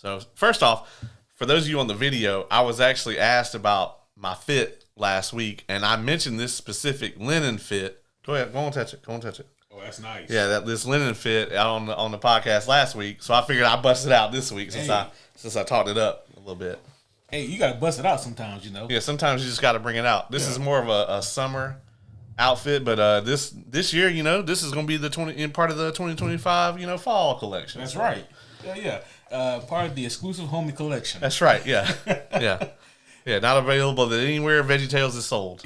So first off, for those of you on the video, I was actually asked about my fit last week, and I mentioned this specific linen fit. Go ahead, go on, touch it. Oh, that's nice. Yeah, this linen fit on the podcast last week. So I figured I'd bust it out this week since I talked it up a little bit. Hey, you gotta bust it out sometimes, Yeah, sometimes you just got to bring it out. This is more of a summer outfit, but this year, this is going to be part of the 2025, fall collection. That's right. Yeah. Part of the exclusive homie collection. That's right. Yeah, yeah. Not available anywhere VeggieTales is sold.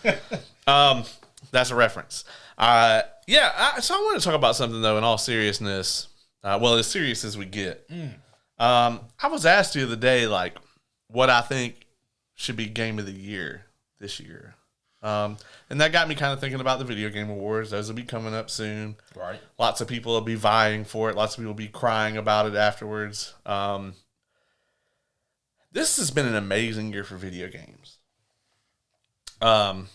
That's a reference. So I want to talk about something though. In all seriousness, as serious as we get. I was asked the other day, like, what I think should be game of the year this year. And that got me kind of thinking about the video game awards. Those will be coming up soon. Right. Lots of people will be vying for it. Lots of people will be crying about it afterwards. This has been an amazing year for video games. I'd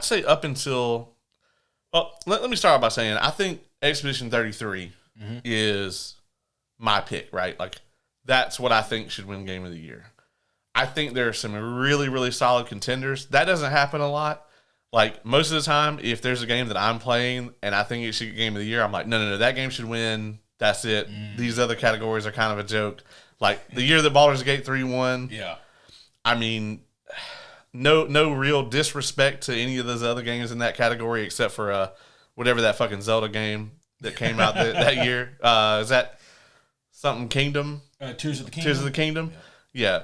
say up until... Well, let me start by saying I think Expedition 33 is my pick, right? Like, that's what I think should win Game of the Year. I think there are some really, really solid contenders. That doesn't happen a lot. Like, most of the time, if there's a game that I'm playing and I think it should get Game of the Year, I'm like, no, that game should win. That's it. These other categories are kind of a joke. Like, the year that Baldur's Gate 3 won. Yeah. I mean, no real disrespect to any of those other games in that category except for whatever that fucking Zelda game that came out that year. Is that something Kingdom? Tears of the Kingdom. Tears of the Kingdom? Yeah.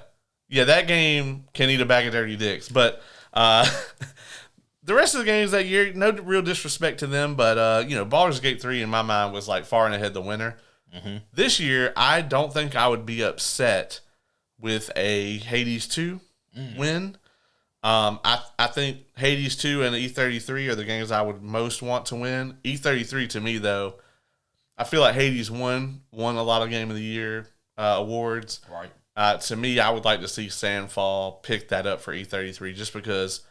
Yeah, that game can eat a bag of dirty dicks. But the rest of the games that year, no real disrespect to them. But, Baldur's Gate 3 in my mind was like far and ahead the winner. This year, I don't think I would be upset with a Hades 2 win. I think Hades 2 and E33 are the games I would most want to win. E33 to me, though, I feel like Hades won a lot of Game of the Year awards. Right. To me, I would like to see Sandfall pick that up for E33 just because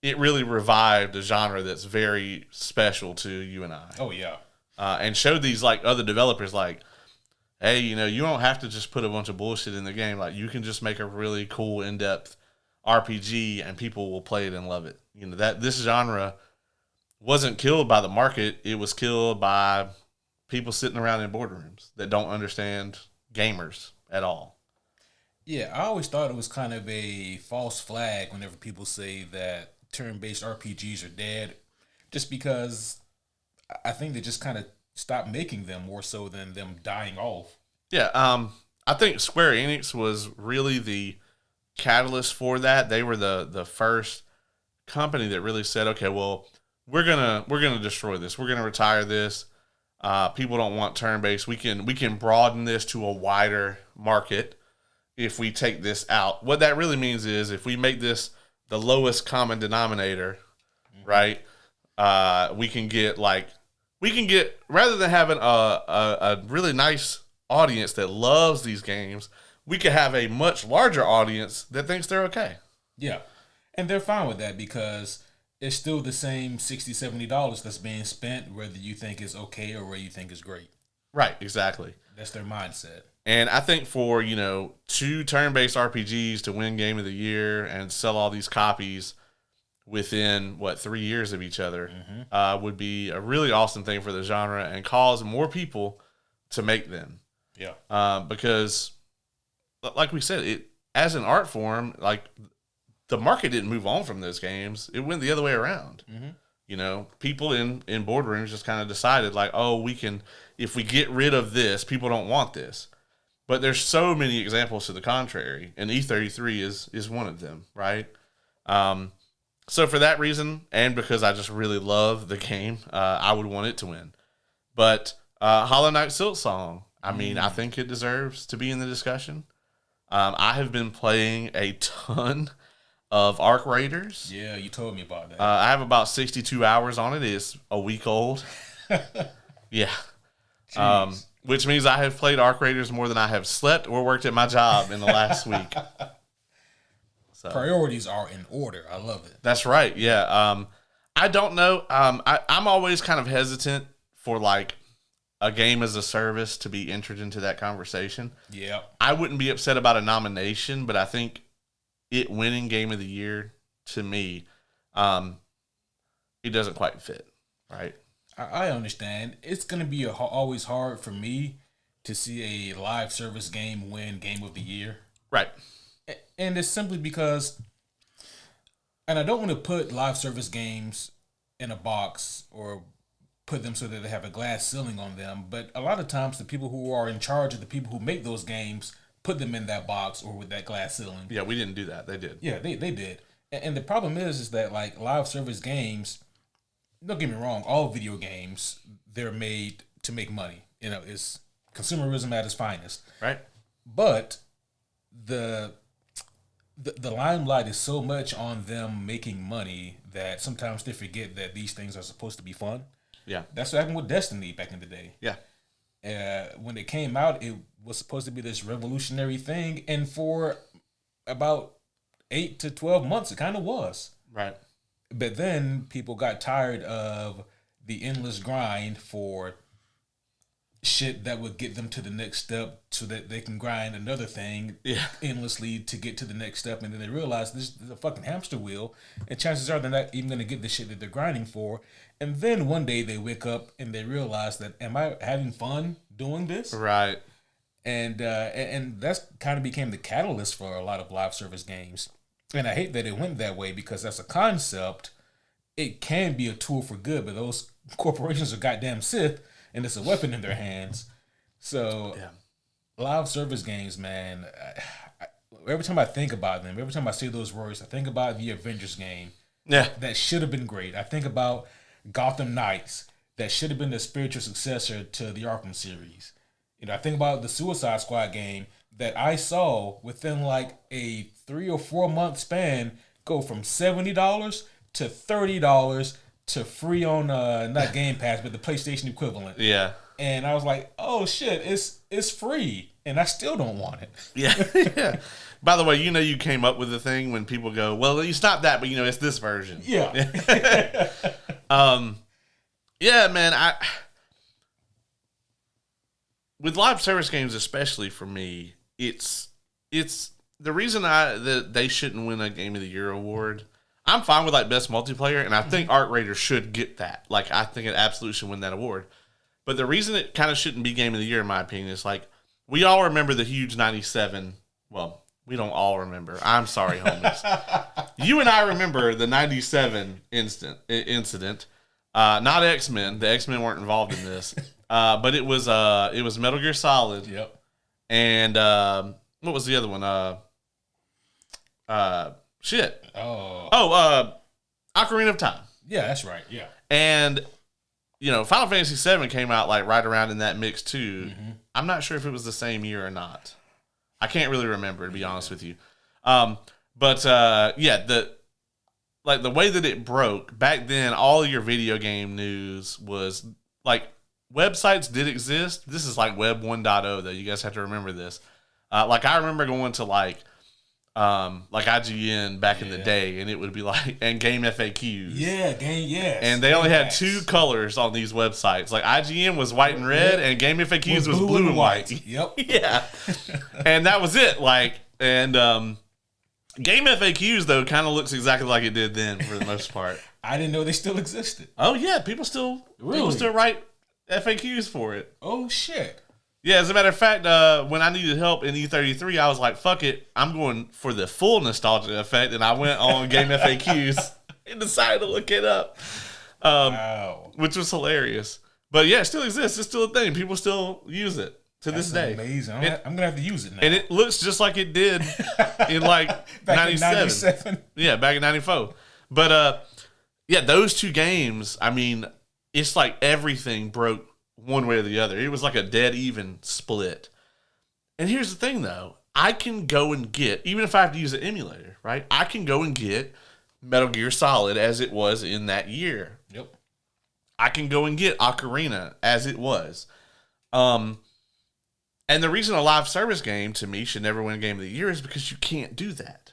it really revived a genre that's very special to you and I. Oh, yeah. And showed these like other developers like, hey, you don't have to just put a bunch of bullshit in the game. Like, you can just make a really cool, in-depth RPG and people will play it and love it. That this genre wasn't killed by the market. It was killed by people sitting around in boardrooms that don't understand gamers at all. Yeah, I always thought it was kind of a false flag whenever people say that turn-based RPGs are dead, just because I think they just kind of stopped making them more so than them dying off. Yeah, I think Square Enix was really the catalyst for that. They were the first company that really said, okay, well, we're gonna destroy this. We're gonna retire this. People don't want turn-based. We can broaden this to a wider market if we take this out. What that really means is if we make this the lowest common denominator, right? We can get rather than having a really nice audience that loves these games, we could have a much larger audience that thinks they're okay. Yeah. And they're fine with that because it's still the same $60, $70 that's being spent, whether you think it's okay or whether you think it's great. Right, exactly. That's their mindset. And I think for, two turn-based RPGs to win Game of the Year and sell all these copies within, 3 years of each other would be a really awesome thing for the genre and cause more people to make them. Yeah. Because, like we said, it as an art form, like, the market didn't move on from those games. It went the other way around. People in boardrooms just kind of decided, like, oh, if we get rid of this, people don't want this. But there's so many examples to the contrary, and E33 is one of them, right? So for that reason, and because I just really love the game, I would want it to win. But Hollow Knight Silksong, I mean, I think it deserves to be in the discussion. I have been playing a ton of Arc Raiders. Yeah, you told me about that. I have about 62 hours on it. It's a week old. Yeah. Which means I have played Arc Raiders more than I have slept or worked at my job in the last week. So. Priorities are in order. I love it. That's right. Yeah. I don't know. I'm always kind of hesitant for like a game as a service to be entered into that conversation. Yeah. I wouldn't be upset about a nomination, but I think it winning Game of the Year, to me, it doesn't quite fit, right? I understand. It's going to be always hard for me to see a live service game win Game of the Year. Right. And it's simply because, and I don't want to put live service games in a box or put them so that they have a glass ceiling on them, but a lot of times the people who are in charge of the people who make those games put them in that box or with that glass ceiling. Yeah, we didn't do that. They did. Yeah, they did. And the problem is that like live service games, don't get me wrong, all video games, they're made to make money. You know, it's consumerism at its finest. Right. But the limelight is so much on them making money that sometimes they forget that these things are supposed to be fun. Yeah. That's what happened with Destiny back in the day. Yeah. When it came out, it was supposed to be this revolutionary thing, and for about 8 to 12 months, it kind of was. Right. But then people got tired of the endless grind for shit that would get them to the next step so that they can grind another thing endlessly to get to the next step. And then they realize this is a fucking hamster wheel, and chances are they're not even going to get the shit that they're grinding for. And then one day they wake up and they realize that, am I having fun doing this? Right. And that's kind of became the catalyst for a lot of live service games. And I hate that it went that way, because as a concept, it can be a tool for good, but those corporations are goddamn Sith, and it's a weapon in their hands. So, live service games, man, every time I think about them, every time I say those words, I think about the Avengers game. Yeah. That should have been great. I think about Gotham Knights. That should have been the spiritual successor to the Arkham series. You know, I think about the Suicide Squad game that I saw within like a 3 or 4 month span go from $70 to $30 to free on not Game Pass, but the PlayStation equivalent. Yeah. And I was like, oh shit, it's free, and I still don't want it. Yeah. Yeah. By the way, you know, you came up with the thing when people go, well, you stopped that, but you know, it's this version. Yeah. Yeah, man. With live service games, especially for me, it's the reason that they shouldn't win a Game of the Year award. I'm fine with like best multiplayer, and I think Arc Raiders should get that. Like, I think it absolutely should win that award. But the reason it kind of shouldn't be Game of the Year, in my opinion, is like, we all remember the huge 97. Well, we don't all remember. I'm sorry, homies. You and I remember the 97 incident. Not X-Men. The X-Men weren't involved in this. But it was Metal Gear Solid. Yep. And what was the other one? Shit. Ocarina of Time. Yeah, that's right. Yeah. And, you know, Final Fantasy VII came out like right around in that mix too. Mm-hmm. I'm not sure if it was the same year or not. I can't really remember, to be honest with you. But the way that it broke back then, all of your video game news was like, websites did exist. This is like Web 1.0 though. You guys have to remember this. Like, I remember going to like IGN back in the day, and it would be like, and Game FAQs. Yeah, yes. And they only had two colors on these websites. Like, IGN was white and red, and Game FAQs was blue and white. Yep. Yeah. And that was it. Like, and Game FAQs though kind of looks exactly like it did then for the most part. I didn't know they still existed. Oh yeah, people still write FAQs for it. Oh shit. Yeah, as a matter of fact, when I needed help in E33, I was like, fuck it, I'm going for the full nostalgia effect, and I went on Game FAQs and decided to look it up. Wow. Which was hilarious. But yeah, it still exists. It's still a thing. People still use it to this day. Amazing. I'm going to have to use it now. And it looks just like it did in like back 97. In 97. Yeah, back in 94. But yeah, those two games, I mean, it's like everything broke one way or the other. It was like a dead even split. And here's the thing though, I can go and get, even if I have to use an emulator, right? I can go and get Metal Gear Solid as it was in that year. Yep. I can go and get Ocarina as it was. And the reason a live service game to me should never win a Game of the Year is because you can't do that.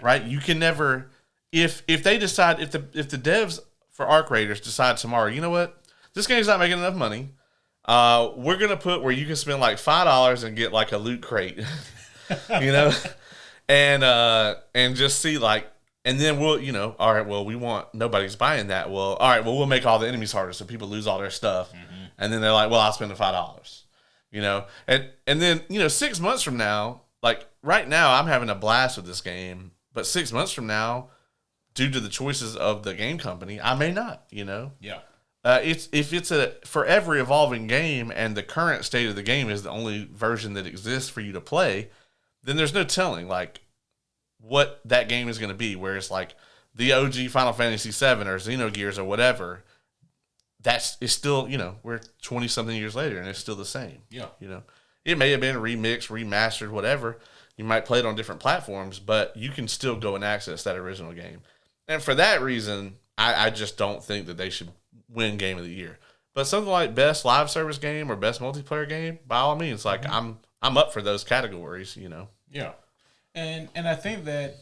Right? You can never, if they decide, if the devs for Arc Raiders decide tomorrow, you know what? This game's not making enough money. we're gonna put where you can spend like $5 and get like a loot crate, you know, and just see like, and then we'll, all right, well, we want nobody's buying that. Well, all right, well, we'll make all the enemies harder so people lose all their stuff, and then they're like, well, I'll spend the $5, and then 6 months from now, like right now, I'm having a blast with this game, but 6 months from now, due to the choices of the game company, I may not, Yeah. If it's a forever evolving game and the current state of the game is the only version that exists for you to play, then there's no telling like what that game is going to be. Whereas like the OG Final Fantasy VII or Xenogears or whatever, it's still, we're 20 something years later and it's still the same. Yeah. It may have been remixed, remastered, whatever. You might play it on different platforms, but you can still go and access that original game. And for that reason, I just don't think that they should win Game of the Year. But something like Best Live Service Game or Best Multiplayer Game, by all means, like I'm up for those categories, Yeah. And I think that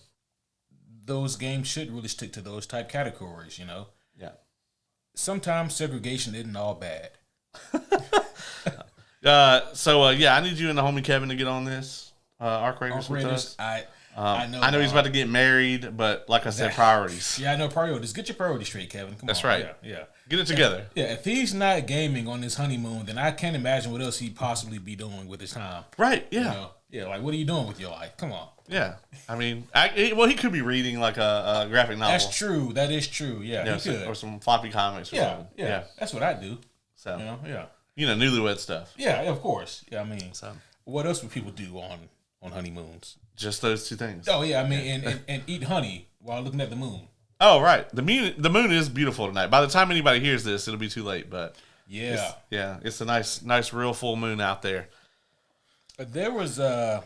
those games should really stick to those type categories, Yeah. Sometimes segregation isn't all bad. I need you and the homie Kevin to get on this. Arc Raiders with us. I know he's about to get married, but like I said, priorities. Yeah, I know priorities. Get your priorities straight, Kevin. Come That's on. right. Yeah. Get it together. If he's not gaming on his honeymoon, then I can't imagine what else he'd possibly be doing with his time. Right, yeah. Like what are you doing with your life? Come on. Yeah. I mean, he could be reading like a graphic novel. That's true. That is true. Yeah, he could. Or some floppy comics or something. Yeah. That's what I do. So, yeah. Newlywed stuff. Yeah, of course. Yeah, I mean, so what else would people do on honeymoons? Just those two things. Oh yeah, I mean, and eat honey while looking at the moon. Oh right, the moon is beautiful tonight. By the time anybody hears this, it'll be too late. But it's a nice real full moon out there. There was I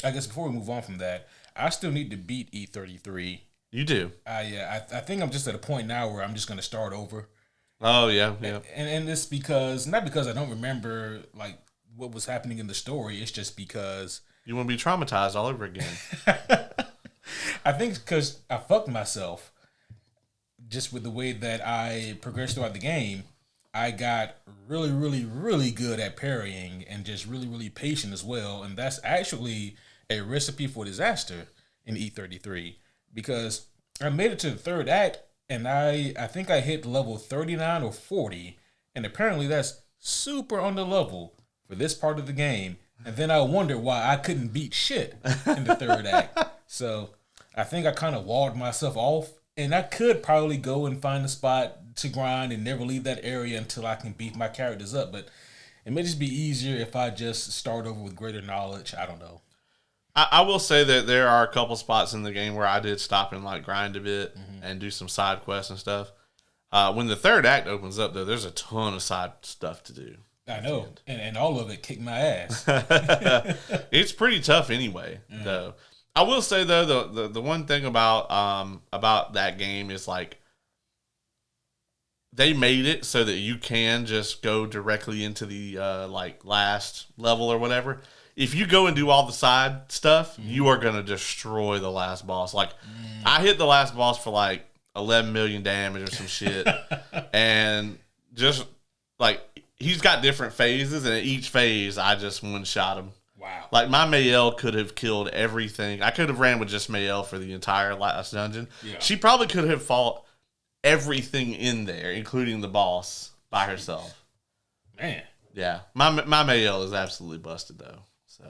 guess before we move on from that, I still need to beat E33. You do? I think I'm just at a point now where I'm just going to start over. Oh yeah. And it's not because I don't remember like what was happening in the story. It's just because you want to be traumatized all over again. I think because I fucked myself just with the way that I progressed throughout the game. I got really, really, really good at parrying and just really, really patient as well. And that's actually a recipe for disaster in E33 because I made it to the third act and I think I hit level 39 or 40. And apparently that's super on the level for this part of the game. And then I wondered why I couldn't beat shit in the third act. So I think I kind of walled myself off. And I could probably go and find a spot to grind and never leave that area until I can beef my characters up. But it may just be easier if I just start over with greater knowledge. I don't know. I will say that there are a couple spots in the game where I did stop and like grind a bit and do some side quests and stuff. When the third act opens up, though, there's a ton of side stuff to do. I know, and all of it kicked my ass. It's pretty tough anyway, though. I will say though, the one thing about that game is like they made it so that you can just go directly into the like last level or whatever. If you go and do all the side stuff, you are gonna destroy the last boss. Like I hit the last boss for like 11 million damage or some shit, and just like. He's got different phases, and at each phase, I just one-shot him. Wow. Like, my Mayel could have killed everything. I could have ran with just Mayel for the entire last dungeon. Yeah. She probably could have fought everything in there, including the boss, by herself. Man. Yeah. My Mayel is absolutely busted, though. So.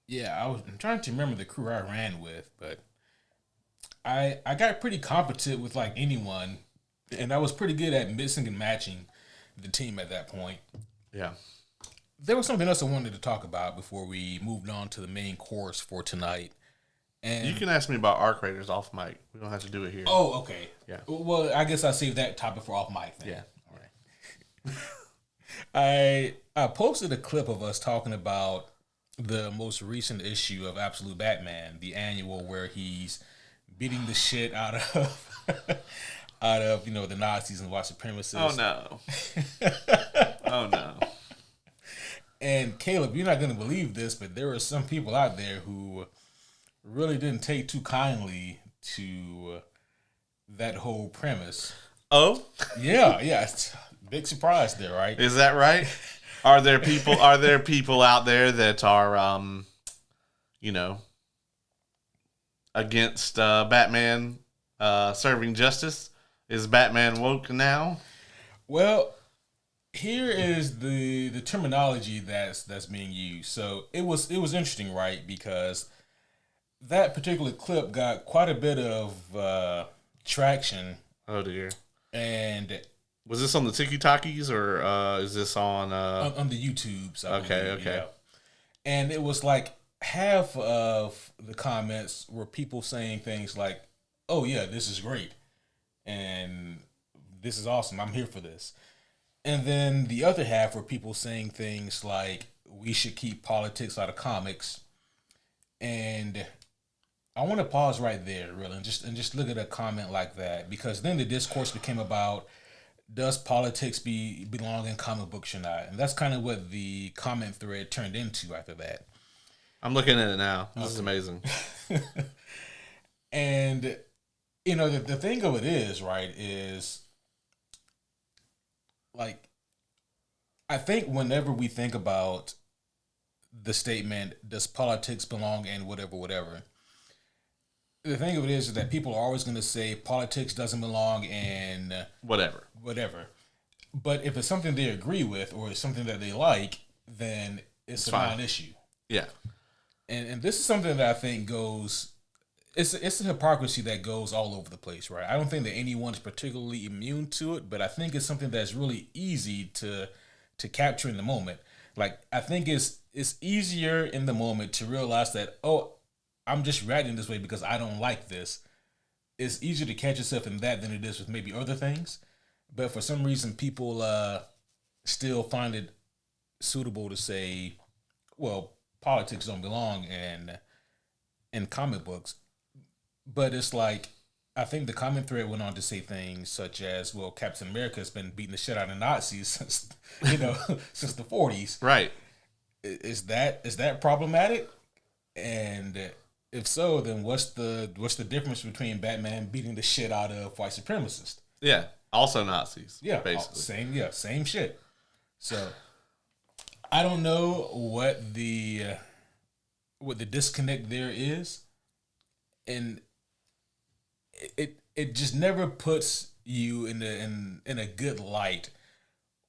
Yeah, I'm trying to remember the crew I ran with, but I got pretty competent with, like, anyone, and I was pretty good at mixing and matching the team at that point. Yeah. There was something else I wanted to talk about before we moved on to the main course for tonight. And you can ask me about Arc Raiders off mic. We don't have to do it here. Oh, okay. Yeah. Well, I guess I'll save that topic for off mic then. Yeah. All right. I posted a clip of us talking about the most recent issue of Absolute Batman, the annual where he's beating the shit out of the Nazis and white supremacists. Oh no. Oh no. And Caleb, you're not going to believe this, but there are some people out there who really didn't take too kindly to that whole premise. Oh? Yeah. Big surprise there, right? Is that right? Are there people? Are there people out there that are, you know, against Batman serving justice? Is Batman woke now? Well, here is the terminology that's being used. So it was interesting, right? Because that particular clip got quite a bit of traction. Oh dear. And was this on the TikTokies or is this on on the YouTubes? Okay. Yeah. And it was like half of the comments were people saying things like, "Oh yeah, this is great," and "This is awesome. I'm here for this." And then the other half were people saying things like, "We should keep politics out of comics." And I want to pause right there, really, and just look at a comment like that, because then the discourse became about, does politics belong in comic books or not? And that's kind of what the comment thread turned into after that. I'm looking at it now. This is amazing. And, you know, the thing of it is, right, is like, I think whenever we think about the statement, does politics belong in whatever, the thing of it is that people are always going to say politics doesn't belong in whatever. But if it's something they agree with or it's something that they like, then it's a non-issue. Yeah. And this is something that I think goes, it's a hypocrisy that goes all over the place, right? I don't think that anyone's particularly immune to it, but I think it's something that's really easy to capture in the moment. Like, I think it's easier in the moment to realize that, oh, I'm just reacting this way because I don't like this. It's easier to catch yourself in that than it is with maybe other things. But for some reason, people still find it suitable to say, well, politics don't belong in comic books. But it's like, I think the comment thread went on to say things such as, well, Captain America has been beating the shit out of Nazis since, since the 40s. Right. Is that problematic? And if so, then what's the difference between Batman beating the shit out of white supremacists? Yeah. Also Nazis. Yeah. Basically. Same shit. So I don't know what the disconnect there is. And it just never puts you in a good light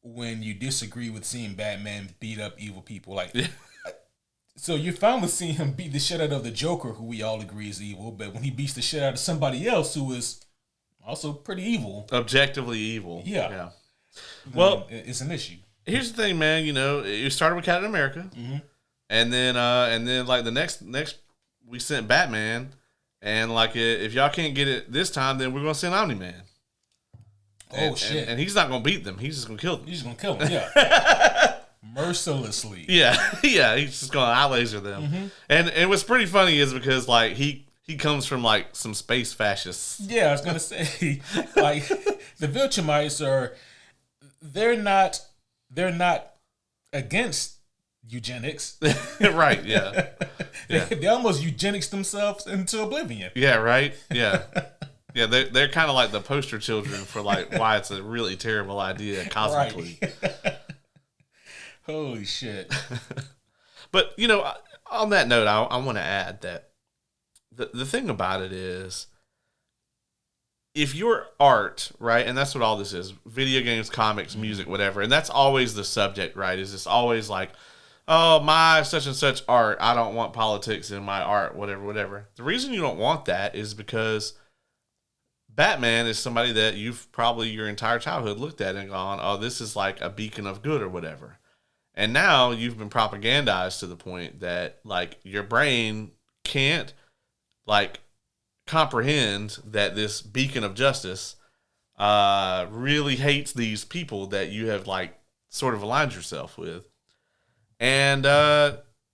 when you disagree with seeing Batman beat up evil people. Like, so you're fine with seeing him beat the shit out of the Joker, who we all agree is evil, but when he beats the shit out of somebody else who is also pretty evil, objectively evil, yeah. Well, it's an issue. Here's the thing, man. You started with Captain America, and then like the next we sent Batman. And like, if y'all can't get it this time, then we're gonna send Omni-Man. Shit! And he's not gonna beat them. He's just gonna kill them. He's just gonna kill them. Yeah, mercilessly. Yeah. He's just gonna eye laser them. Mm-hmm. And what's pretty funny is because like he comes from like some space fascists. Yeah, I was gonna say like the Viltrumites they're not against eugenics. Right, yeah. They almost eugenics themselves into oblivion. Yeah, right? Yeah. Yeah, they're kind of like the poster children for like why it's a really terrible idea cosmically. Right. Holy shit. But, on that note, I want to add that the thing about it is, if your art, right, and that's what all this is, video games, comics, music, whatever, and that's always the subject, right, is it's always like, oh, my such and such art, I don't want politics in my art, whatever. The reason you don't want that is because Batman is somebody that you've probably your entire childhood looked at and gone, oh, this is like a beacon of good or whatever. And now you've been propagandized to the point that, like, your brain can't, like, comprehend that this beacon of justice really hates these people that you have, like, sort of aligned yourself with. And,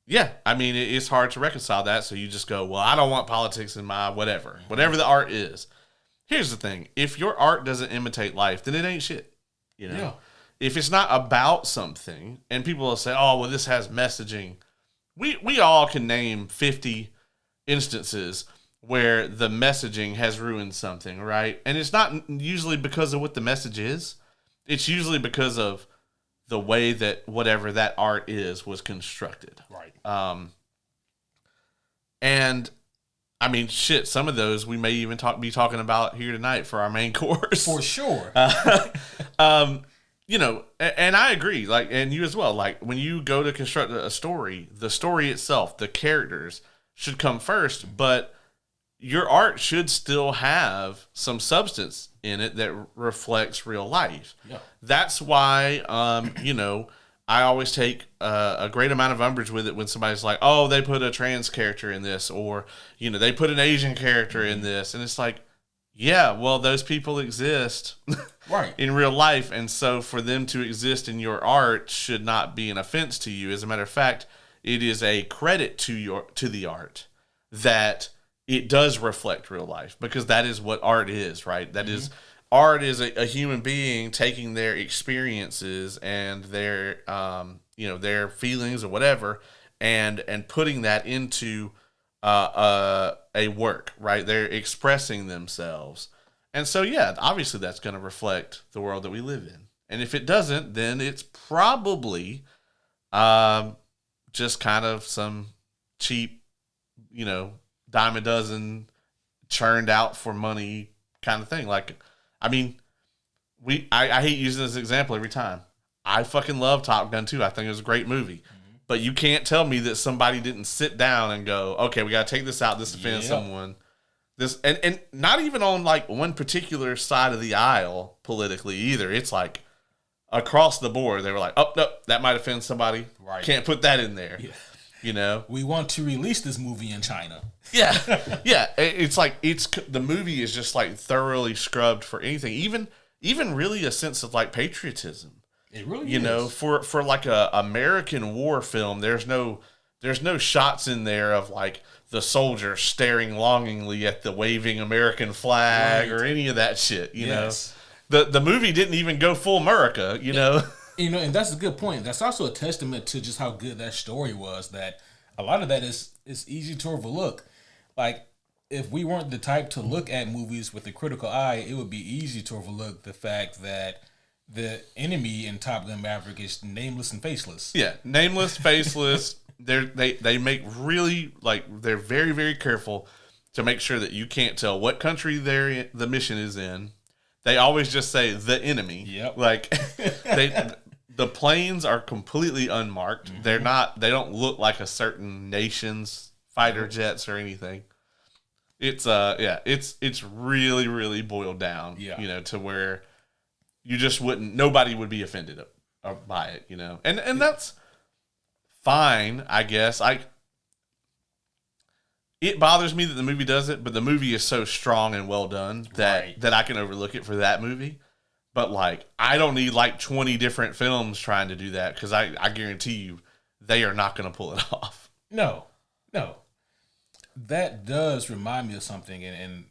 it's hard to reconcile that. So you just go, well, I don't want politics in my whatever the art is. Here's the thing. If your art doesn't imitate life, then it ain't shit. Yeah. If it's not about something, and people will say, oh, well, this has messaging. We all can name 50 instances where the messaging has ruined something, right? And it's not usually because of what the message is. it's usually because of the way that whatever that art was constructed. Right. And I mean, shit, some of those we may even be talking about here tonight for our main course. For sure. You know, and I agree, like, and you as well. Like, when you go to construct a story, the story itself, the characters should come first, but your art should still have some substance in it that reflects real life. Yeah. That's why, you know, I always take a great amount of umbrage with it when somebody's like, oh, they put a trans character in this, or, you know, they put an Asian character in this. And it's like, yeah, well, those people exist right. in real life. And so for them to exist in your art should not be an offense to you. As a matter of fact, it is a credit to the art that it does reflect real life, because that is what art is, right? That is, art is a human being taking their experiences and their, you know, their feelings or whatever, and putting that into a work, right? They're expressing themselves. And so, yeah, obviously that's going to reflect the world that we live in. And if it doesn't, then it's probably just kind of some cheap, you know, dime a dozen churned out for money kind of thing. Like, I mean, I hate using this example every time. I fucking love Top Gun 2. I think it was a great movie. But you can't tell me that somebody didn't sit down and go, okay, we got to take this out. This offends someone. This and not even on like one particular side of the aisle politically either. It's like across the board. They were like, oh, no, that might offend somebody. Right. Can't put that in there. Yeah. You know? We want to release this movie in China. Yeah. Yeah. It's like, the movie is just like thoroughly scrubbed for anything. Even really a sense of like patriotism. It really you is. know, for like a American war film, there's no shots in there of like the soldier staring longingly at the waving American flag or any of that shit, you know. The movie didn't even go full America, you know. You know, and that's a good point. That's also a testament to just how good that story was, that a lot of that is easy to overlook. Like, if we weren't the type to look at movies with a critical eye, it would be easy to overlook the fact that the enemy in Top Gun Maverick is nameless and faceless. Yeah, nameless, faceless. They make really, like, they're very, very careful to make sure that you can't tell what country the mission is in. They always just say the enemy. Yep. Like, the planes are completely unmarked. Mm-hmm. They don't look like a certain nation's fighter jets or anything. It's it's really, really boiled down, you know, to where you just nobody would be offended by it, you know? And that's fine, I guess. It bothers me that the movie does it, but the movie is so strong and well done that I can overlook it for that movie. But, like, I don't need, like, 20 different films trying to do that, because I guarantee you they are not going to pull it off. No. That does remind me of something, and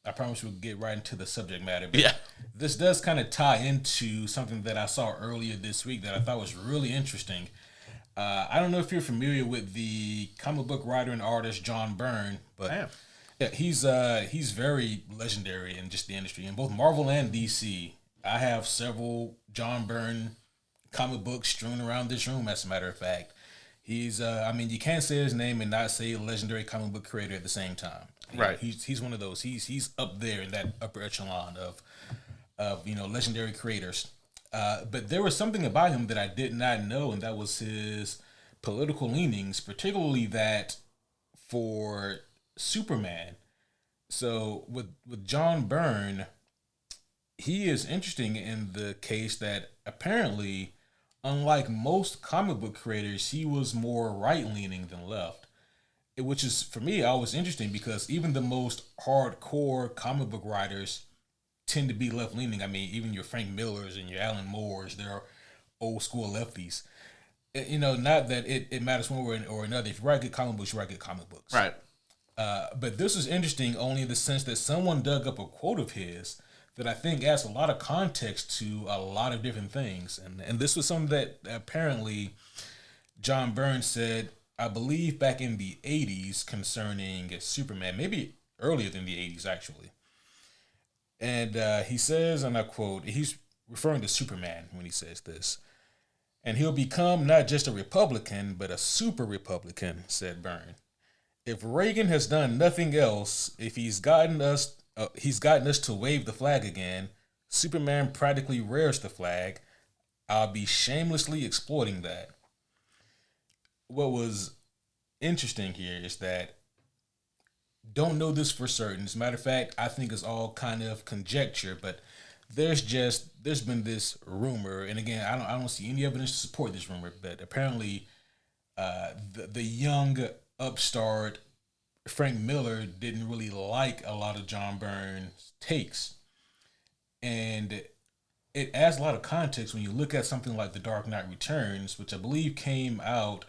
I promise we'll get right into the subject matter. But this does kind of tie into something that I saw earlier this week that I thought was really interesting. I don't know if you're familiar with the comic book writer and artist John Byrne, but he's very legendary in just the industry, in both Marvel and DC. I have several John Byrne comic books strewn around this room, as a matter of fact. He's, you can't say his name and not say legendary comic book creator at the same time. Right. He's one of those. He's up there in that upper echelon of legendary creators. But there was something about him that I did not know, and that was his political leanings, particularly that for Superman. So with John Byrne, he is interesting in the case that apparently, unlike most comic book creators, he was more right-leaning than left. Which is, for me, always interesting, because even the most hardcore comic book writers tend to be left-leaning. I mean, even your Frank Millers and your Alan Moores, they're old-school lefties. You know, not that it matters one way or another. If you write good comic books, you write good comic books. Right. But this is interesting only in the sense that someone dug up a quote of his that I think adds a lot of context to a lot of different things. And this was something that apparently John Byrne said, I believe, back in the 80s concerning Superman, maybe earlier than the 80s, actually. And he says, and I quote, referring to Superman when he says this. And he'll become not just a Republican, but a super Republican, said Byrne. If Reagan has done nothing else, if he's gotten us to wave the flag again, Superman practically rears the flag. I'll be shamelessly exploiting that. What was interesting here is that don't know this for certain. As a matter of fact, I think it's all kind of conjecture, but there's been this rumor, and again, I don't see any evidence to support this rumor, but apparently, the young upstart Frank Miller didn't really like a lot of John Byrne's takes, and it adds a lot of context when you look at something like The Dark Knight Returns, which I believe came out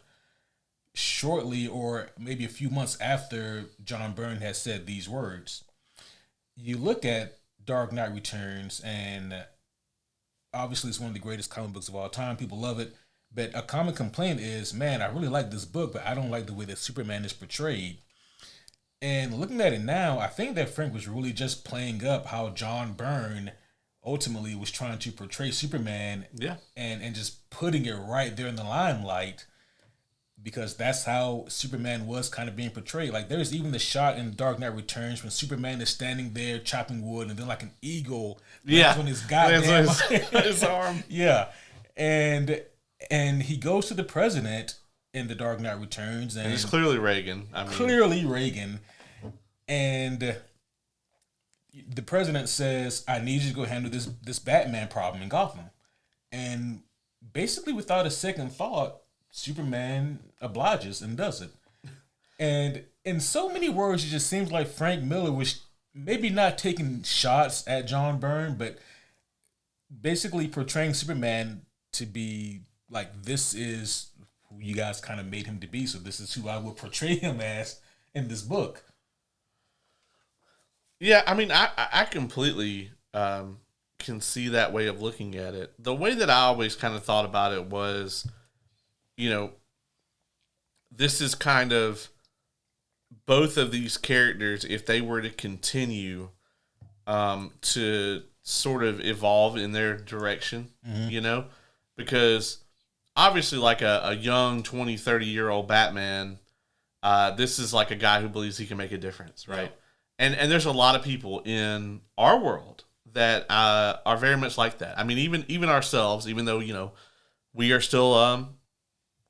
shortly or maybe a few months after John Byrne had said these words. You look at Dark Knight Returns, and obviously it's one of the greatest comic books of all time. People love it. But a common complaint is, man, I really like this book, but I don't like the way that Superman is portrayed. And looking at it now, I think that Frank was really just playing up how John Byrne ultimately was trying to portray Superman, and just putting it right there in the limelight, because that's how Superman was kind of being portrayed. Like, there's even the shot in Dark Knight Returns when Superman is standing there chopping wood, and then like an eagle lands on his goddamn his arm. Yeah, and he goes to the president in The Dark Knight Returns, and it's clearly Reagan. Clearly Reagan, and the president says, "I need you to go handle this Batman problem in Gotham," and basically without a second thought, Superman obliges and does it. And in so many words, it just seems like Frank Miller was maybe not taking shots at John Byrne, but basically portraying Superman to be like, this is who you guys kind of made him to be, so this is who I will portray him as in this book. Yeah, I mean, I completely can see that way of looking at it. The way that I always kind of thought about it was, this is kind of both of these characters, if they were to continue to sort of evolve in their direction, because obviously like a young 20, 30-year-old Batman, this is like a guy who believes he can make a difference, right? And there's a lot of people in our world that are very much like that. I mean, even ourselves, even though, we are still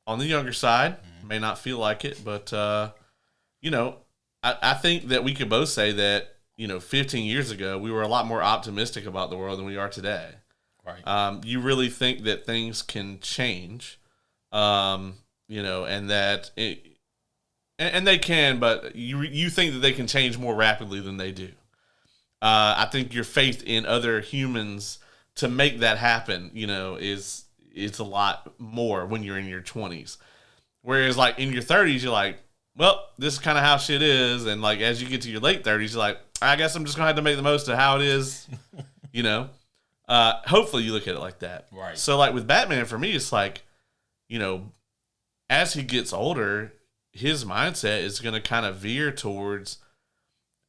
on the younger side, may not feel like it, but, I think that we could both say that, 15 years ago, we were a lot more optimistic about the world than we are today. Right. You really think that things can change, and that and they can, but you think that they can change more rapidly than they do. I think your faith in other humans to make that happen, is a lot more when you're in your 20s. Whereas, like, in your 30s, you're like, well, this is kind of how shit is. And, like, as you get to your late 30s, you're like, I guess I'm just going to have to make the most of how it is, Hopefully you look at it like that. Right. So, like, with Batman, for me, it's like, as he gets older, his mindset is going to kind of veer towards,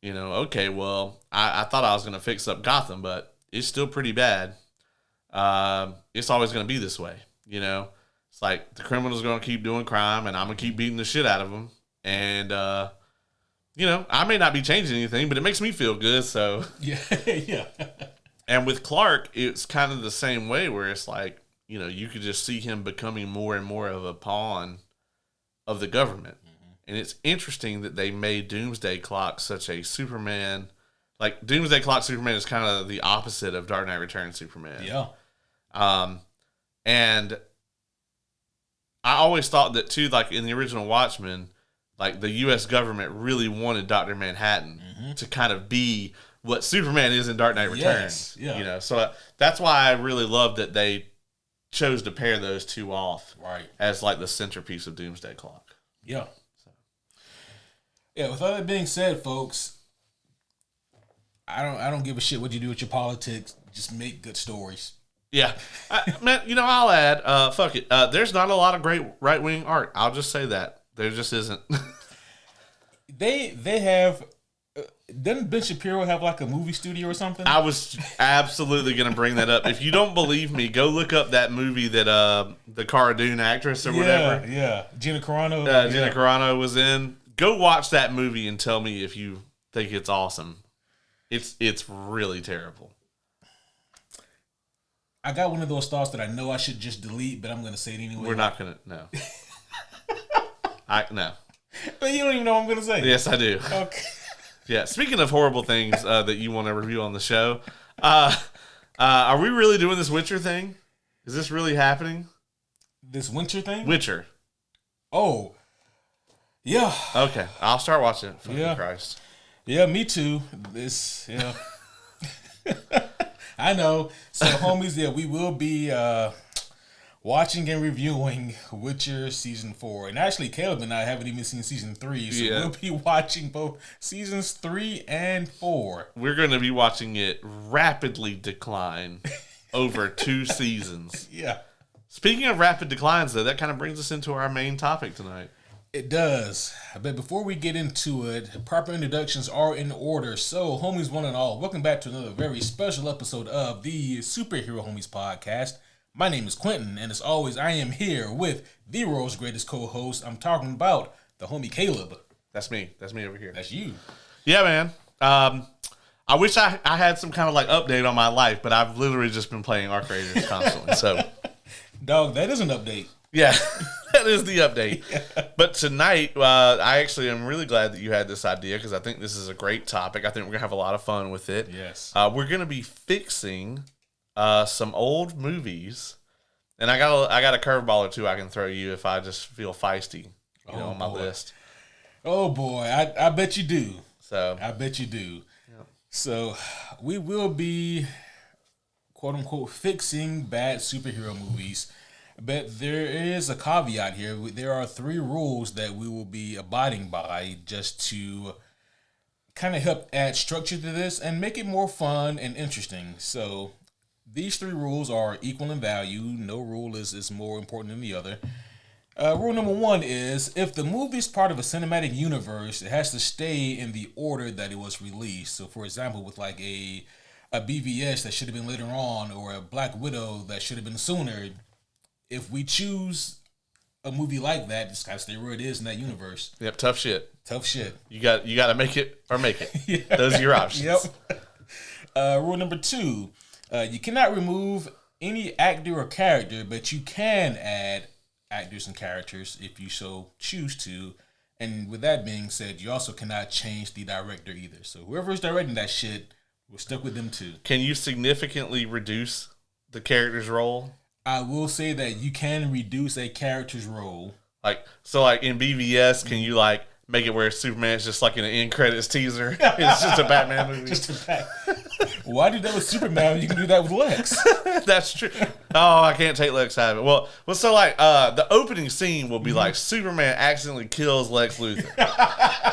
okay, well, I thought I was going to fix up Gotham, but it's still pretty bad. It's always going to be this way, It's like the criminal's going to keep doing crime, and I'm going to keep beating the shit out of them. And, I may not be changing anything, but it makes me feel good, so. Yeah, yeah. And with Clark, it's kind of the same way, where it's like, you could just see him becoming more and more of a pawn of the government. Mm-hmm. And it's interesting that they made Doomsday Clock such a Superman. Like, Doomsday Clock Superman is kind of the opposite of Dark Knight Returns Superman. Yeah. And I always thought that, too, like, in the original Watchmen, like, the U.S. government really wanted Dr. Manhattan to kind of be what Superman is in Dark Knight Returns. Yes, yeah. So that's why I really love that they chose to pair those two off, right, as like the centerpiece of Doomsday Clock. Yeah. So. Yeah. With all that being said, folks, I don't give a shit what you do with your politics. Just make good stories. Yeah, man. I'll add. Fuck it. There's not a lot of great right wing art. I'll just say that there just isn't. They have Doesn't Ben Shapiro have like a movie studio or something? I was absolutely going to bring that up. If you don't believe me, go look up that movie that the Cara Dune actress or whatever. Yeah, Gina Carano. Gina Carano was in. Go watch that movie and tell me if you think it's awesome. It's really terrible. I got one of those thoughts that I know I should just delete, but I'm going to say it anyway. We're not going to. No. No. But you don't even know what I'm going to say. Yes, I do. Okay. Yeah. Speaking of horrible things that you want to review on the show, are we really doing this Witcher thing? Is this really happening? This Witcher thing? Witcher. Oh. Yeah. Okay. I'll start watching it. Yeah. Christ. Yeah, me too. Yeah. I know. So, homies, yeah, we will be watching and reviewing Witcher Season 4. And actually, Caleb and I haven't even seen Season 3. So, we'll be watching both Seasons 3 and 4. We're going to be watching it rapidly decline over 2 seasons. Yeah. Speaking of rapid declines, though, that kind of brings us into our main topic tonight. It does. But before we get into it, proper introductions are in order. So, homies one and all, welcome back to another very special episode of the Superhero Homies podcast. My name is Quentin, and as always, I am here with the world's greatest co-host. I'm talking about the homie Caleb. That's me. That's me over here. That's you. Yeah, man. I wish I had some kind of like update on my life, but I've literally just been playing Arc Raiders constantly. So, dog, that is an update. Yeah. That is the update. But tonight, I actually am really glad that you had this idea because I think this is a great topic. I think we're going to have a lot of fun with it. Yes. We're going to be fixing some old movies. And I got a curveball or two I can throw you if I just feel feisty on my list. Oh, boy. I bet you do. So I bet you do. Yep. So we will be, quote unquote, fixing bad superhero movies. But there is a caveat here. There are 3 rules that we will be abiding by just to kind of help add structure to this and make it more fun and interesting. So these 3 rules are equal in value. No rule is more important than the other. Rule number 1 is if the movie is part of a cinematic universe, it has to stay in the order that it was released. So, for example, with like a BVS that should have been later on or a Black Widow that should have been sooner, if we choose a movie like that, it's got to stay where it is in that universe. Yep, tough shit. Tough shit. You got to make it or make it. Yeah. Those are your options. Yep. Rule number 2, you cannot remove any actor or character, but you can add actors and characters if you so choose to. And with that being said, you also cannot change the director either. So whoever's directing that shit, we're stuck with them too. Can you significantly reduce the character's role? I will say that you can reduce a character's role. Like in BVS, can you like make it where Superman's just like in an end credits teaser? It's just a Batman movie. Just a Batman. Why do that with Superman? You can do that with Lex. That's true. Oh, I can't take Lex out of it. Well, so like the opening scene will be like Superman accidentally kills Lex Luthor,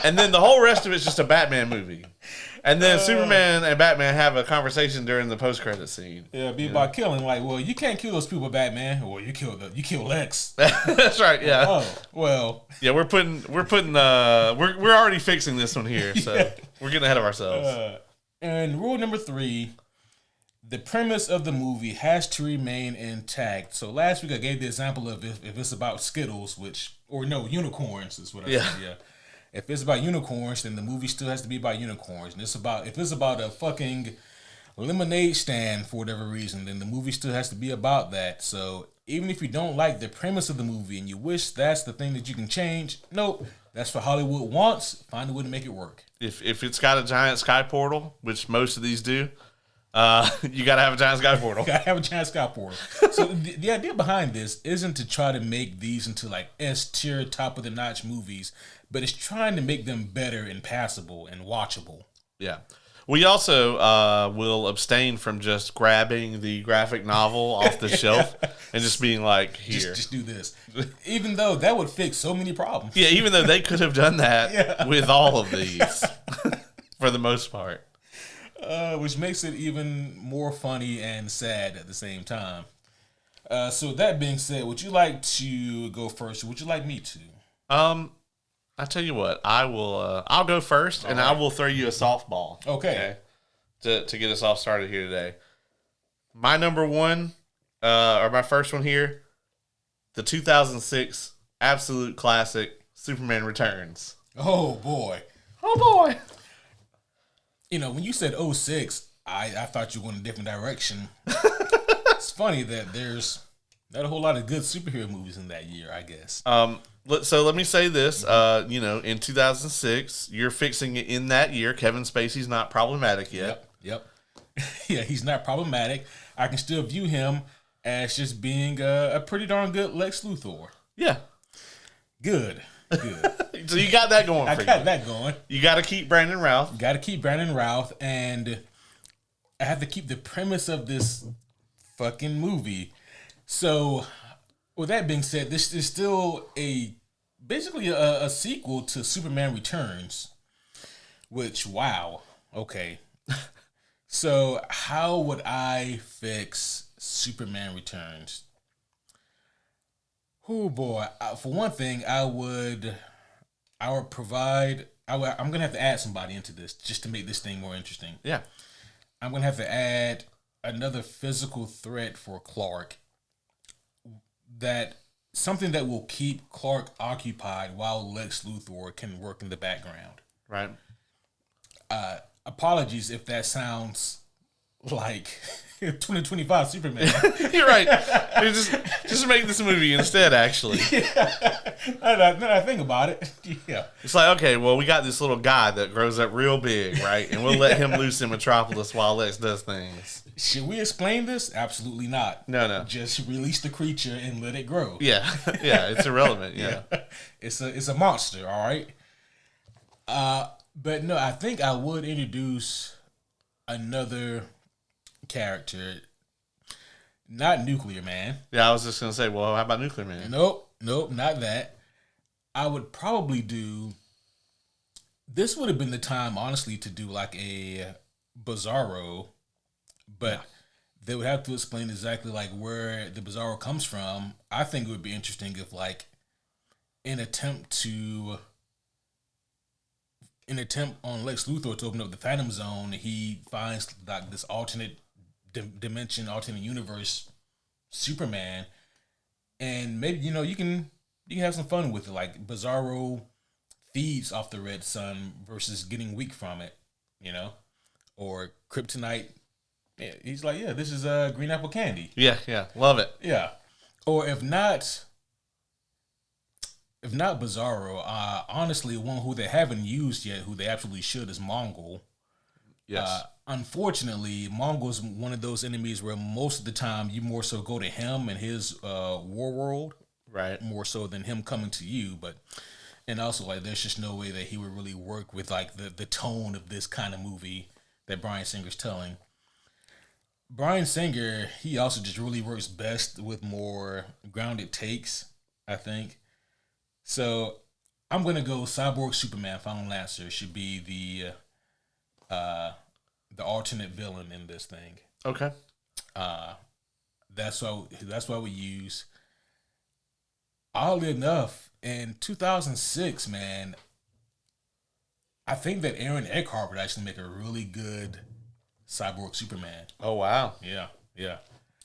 and then the whole rest of it's just a Batman movie. And then Superman and Batman have a conversation during the post-credit scene. Yeah, be about killing. Like, well, you can't kill those people, Batman. Well, you kill Lex. That's right. Yeah. Oh, well. Yeah, we're already fixing this one here, so we're getting ahead of ourselves. And rule number 3, the premise of the movie has to remain intact. So last week I gave the example of if it's about Skittles, unicorns is what I said. Yeah. If it's about unicorns, then the movie still has to be about unicorns. And if it's about a fucking lemonade stand for whatever reason, then the movie still has to be about that. So even if you don't like the premise of the movie and you wish that's the thing that you can change, nope. That's what Hollywood wants. Find a way to make it work. If it's got a giant sky portal, which most of these do, you got to have a giant sky portal. Got to have a giant sky portal. So the idea behind this isn't to try to make these into like S-tier, top-of-the-notch movies, but it's trying to make them better and passable and watchable. Yeah. We also will abstain from just grabbing the graphic novel off the shelf and just being like, here. Just do this. Even though that would fix so many problems. Yeah, even though they could have done that with all of these for the most part. Which makes it even more funny and sad at the same time. So that being said, would you like to go first or would you like me to? I tell you what, I will. I'll go first, and I will throw you a softball. Okay. To get us all started here today. My number one, or my first one here, the 2006 absolute classic, Superman Returns. Oh boy. Oh boy. You know, when you said 06, I thought you were going a different direction. It's funny that there's not a whole lot of good superhero movies in that year, I guess. So let me say this. In 2006, you're fixing it in that year. Kevin Spacey's not problematic yet. Yep. Yeah, he's not problematic. I can still view him as just being a pretty darn good Lex Luthor. Yeah. Good. So you got that going for you. I got that going. You got to keep Brandon Routh. Got to keep Brandon Routh, and I have to keep the premise of this fucking movie. So, with that being said, this is still basically a sequel to Superman Returns, which, wow, okay. So, how would I fix Superman Returns? Oh boy! For one thing, I'm gonna have to add somebody into this just to make this thing more interesting. Yeah. I'm gonna have to add another physical threat for Clark. Something that will keep Clark occupied while Lex Luthor can work in the background. Right. Apologies if that sounds like 2025 Superman. You're right. Just make this movie instead, actually. Yeah. Now I think about it. Yeah. It's like, okay, well, we got this little guy that grows up real big, right? And we'll let him loose in Metropolis while Lex does things. Should we explain this? Absolutely not. No. Just release the creature and let it grow. Yeah. Yeah, it's irrelevant. Yeah. It's a monster, all right? But no, I think I would introduce another character. Not Nuclear Man. Yeah, I was just going to say, well, how about Nuclear Man? Nope, not that. I would probably do... This would have been the time, honestly, to do like a Bizarro, but they would have to explain exactly like where the Bizarro comes from. I think it would be interesting if like an attempt on Lex Luthor to open up the Phantom Zone, he finds like this alternate dimension, alternate universe Superman, and maybe you can have some fun with it. Like Bizarro feeds off the red sun versus getting weak from it, or Kryptonite. Yeah, he's like, yeah, this is green apple candy. Yeah, love it. Yeah, or if not Bizarro, honestly, one who they haven't used yet, who they absolutely should, is Mongol. Yes. Unfortunately, Mongol's one of those enemies where most of the time you more so go to him and his war world, right? More so than him coming to you. And also, like, there's just no way that he would really work with like the tone of this kind of movie that Bryan Singer's telling. Bryan Singer, he also just really works best with more grounded takes, I think. So I'm gonna go Cyborg Superman. Final answer should be the alternate villain in this thing. Okay. That's what we use. Oddly enough, in 2006, man, I think that Aaron Eckhart would actually make a really good Cyborg Superman. Oh wow. Yeah.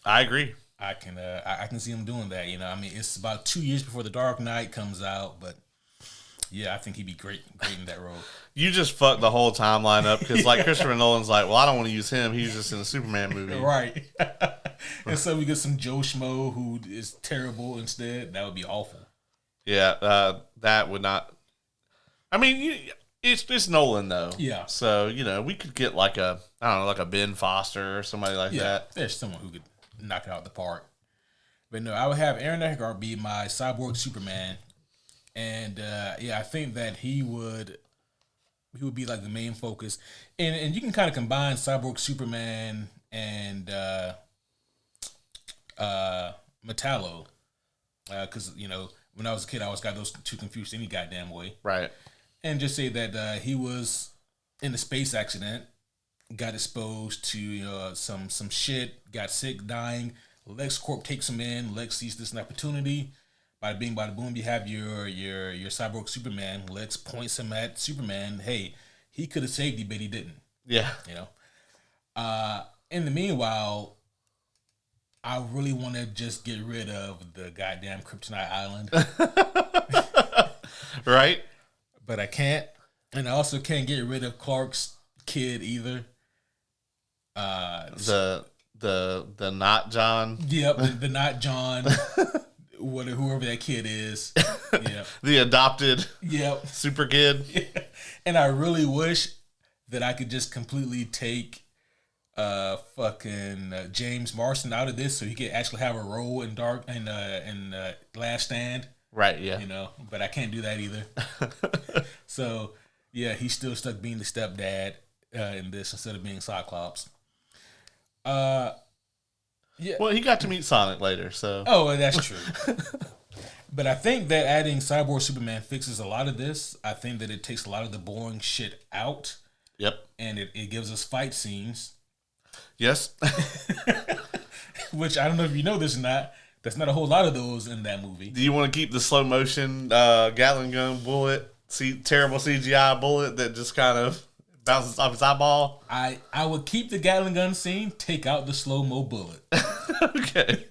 I agree. I can see him doing that. I mean, it's about 2 years before The Dark Knight comes out, but yeah, I think he'd be great in that role. You just fucked the whole timeline up because, like, Christopher Nolan's like, well, I don't want to use him. He's just in a Superman movie, right? And so we get some Joe Schmo who is terrible instead. That would be awful. Yeah, that would not. I mean, it's Nolan though. Yeah. So we could get like a Ben Foster or somebody like that. There's someone who could knock it out the park. But no, I would have Aaron Eckhart be my Cyborg Superman, and I think that he would be like the main focus, and you can kind of combine Cyborg Superman and Metallo, because when I was a kid I always got those two confused any goddamn way, right? And just say that he was in a space accident, got exposed to some shit, got sick, dying. Lex Corp takes him in. Lex sees this an opportunity, Bada bing, bada boom. You have your cyborg Superman. Lex points him at Superman. Hey, he could have saved you, but he didn't. Yeah. You know. In the meanwhile, I really want to just get rid of the goddamn Kryptonite Island. Right? But I can't. And I also can't get rid of Clark's kid either. The not John. Yep, the not John. Whoever that kid is. Yep. The adopted Yep. super kid. Yeah. And I really wish that I could just completely take fucking James Marsden out of this so he could actually have a role in Last Stand. Right, yeah. You know, but I can't do that either. So, yeah, he's still stuck being the stepdad in this instead of being Cyclops. Yeah. Well, he got to meet Sonic later, so. Oh, that's true. But I think that adding Cyborg Superman fixes a lot of this. I think that it takes a lot of the boring shit out. Yep. And it gives us fight scenes. Yes. Which I don't know if you know this or not. There's not a whole lot of those in that movie. Do you want to keep the slow motion Gatling gun bullet, terrible CGI bullet that just kind of bounces off his eyeball? I would keep the Gatling gun scene, take out the slow-mo bullet. Okay.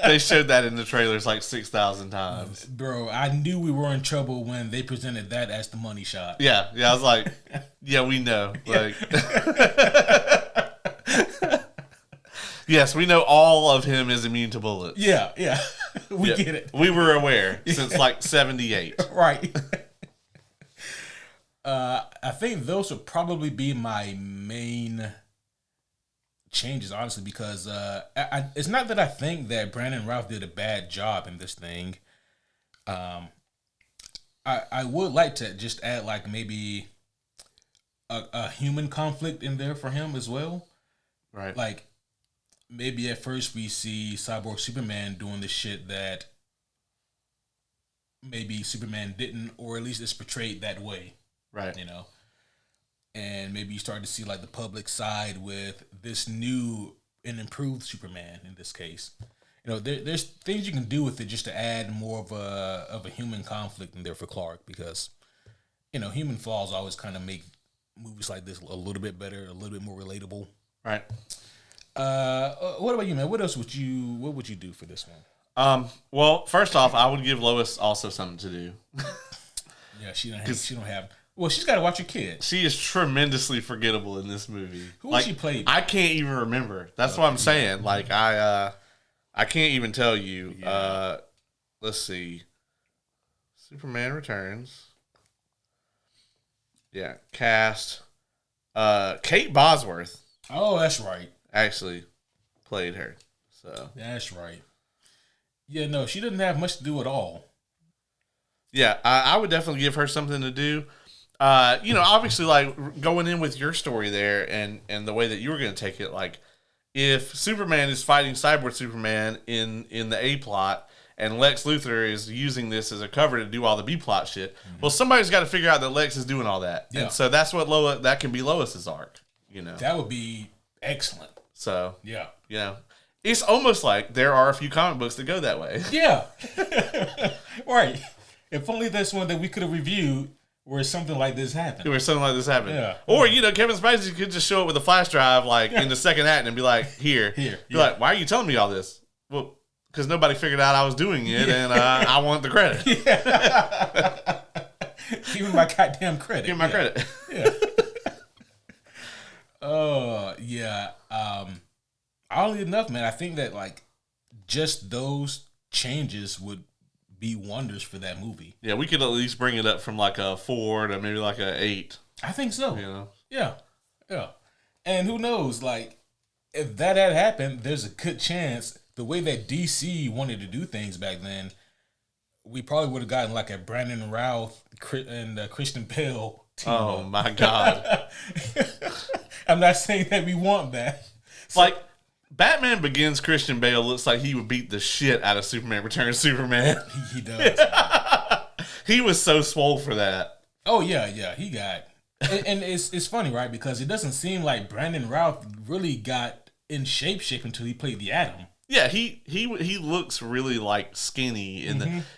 They showed that in the trailers like 6,000 times. Bro, I knew we were in trouble when they presented that as the money shot. Yeah, I was like, yeah, we know. Like, yes, we know all of him is immune to bullets. Yeah. We get it. We were aware since like 78. Right. I think those would probably be my main changes, honestly, because it's not that I think that Brandon Routh did a bad job in this thing. I would like to just add like maybe a human conflict in there for him as well. Right. Like maybe at first we see Cyborg Superman doing the shit that maybe Superman didn't, or at least it's portrayed that way. Right. You know, and maybe you start to see like the public side with this new and improved Superman in this case. You know, there's things you can do with it just to add more of a human conflict in there for Clark, because, you know, human flaws always kind of make movies like this a little bit better, a little bit more relatable. Right. What about you, man? What would you do for this one? Well, first off, I would give Lois also something to do. Yeah, she don't have. Well, she's got to watch her kid. She is tremendously forgettable in this movie. Who was she played? I can't even remember. That's what I'm saying. Like I can't even tell you. Yeah. Let's see. Superman Returns. Yeah, cast. Kate Bosworth. Oh, that's right. Actually played her. So that's right. Yeah, no, she doesn't have much to do at all. Yeah, I would definitely give her something to do. Obviously, like going in with your story there and the way that you were going to take it, like if Superman is fighting Cyborg Superman in the A plot and Lex Luthor is using this as a cover to do all the B plot shit, well, somebody's got to figure out that Lex is doing all that. Yeah. And so that's what that can be Lois's arc, you know. That would be excellent. So, yeah. You know, it's almost like there are a few comic books that go that way. Yeah. Right. If only this one that we could have reviewed where something like this happened. Yeah. Or, Kevin Spacey could just show up with a flash drive, like, in the second act and be like, here. Be like, why are you telling me all this? Well, because nobody figured out I was doing it, and I want the credit. Yeah. Give me my goddamn credit. Give me my credit. Yeah. Oh, yeah. Oddly enough, man, I think that, like, just those changes would be wonders for that movie. Yeah, we could at least bring it up from like a 4 to maybe like a 8. I think so. You know? Yeah. And who knows, like, if that had happened, there's a good chance the way that DC wanted to do things back then, we probably would have gotten like a Brandon Routh and Christian Bale team. Oh my God. I'm not saying that we want that. So, like, Batman Begins Christian Bale looks like he would beat the shit out of Superman Returns Superman. He does. He was so swole for that. Oh, yeah, he got... and it's funny, right? Because it doesn't seem like Brandon Routh really got in shape until he played the Atom. Yeah, he looks really like skinny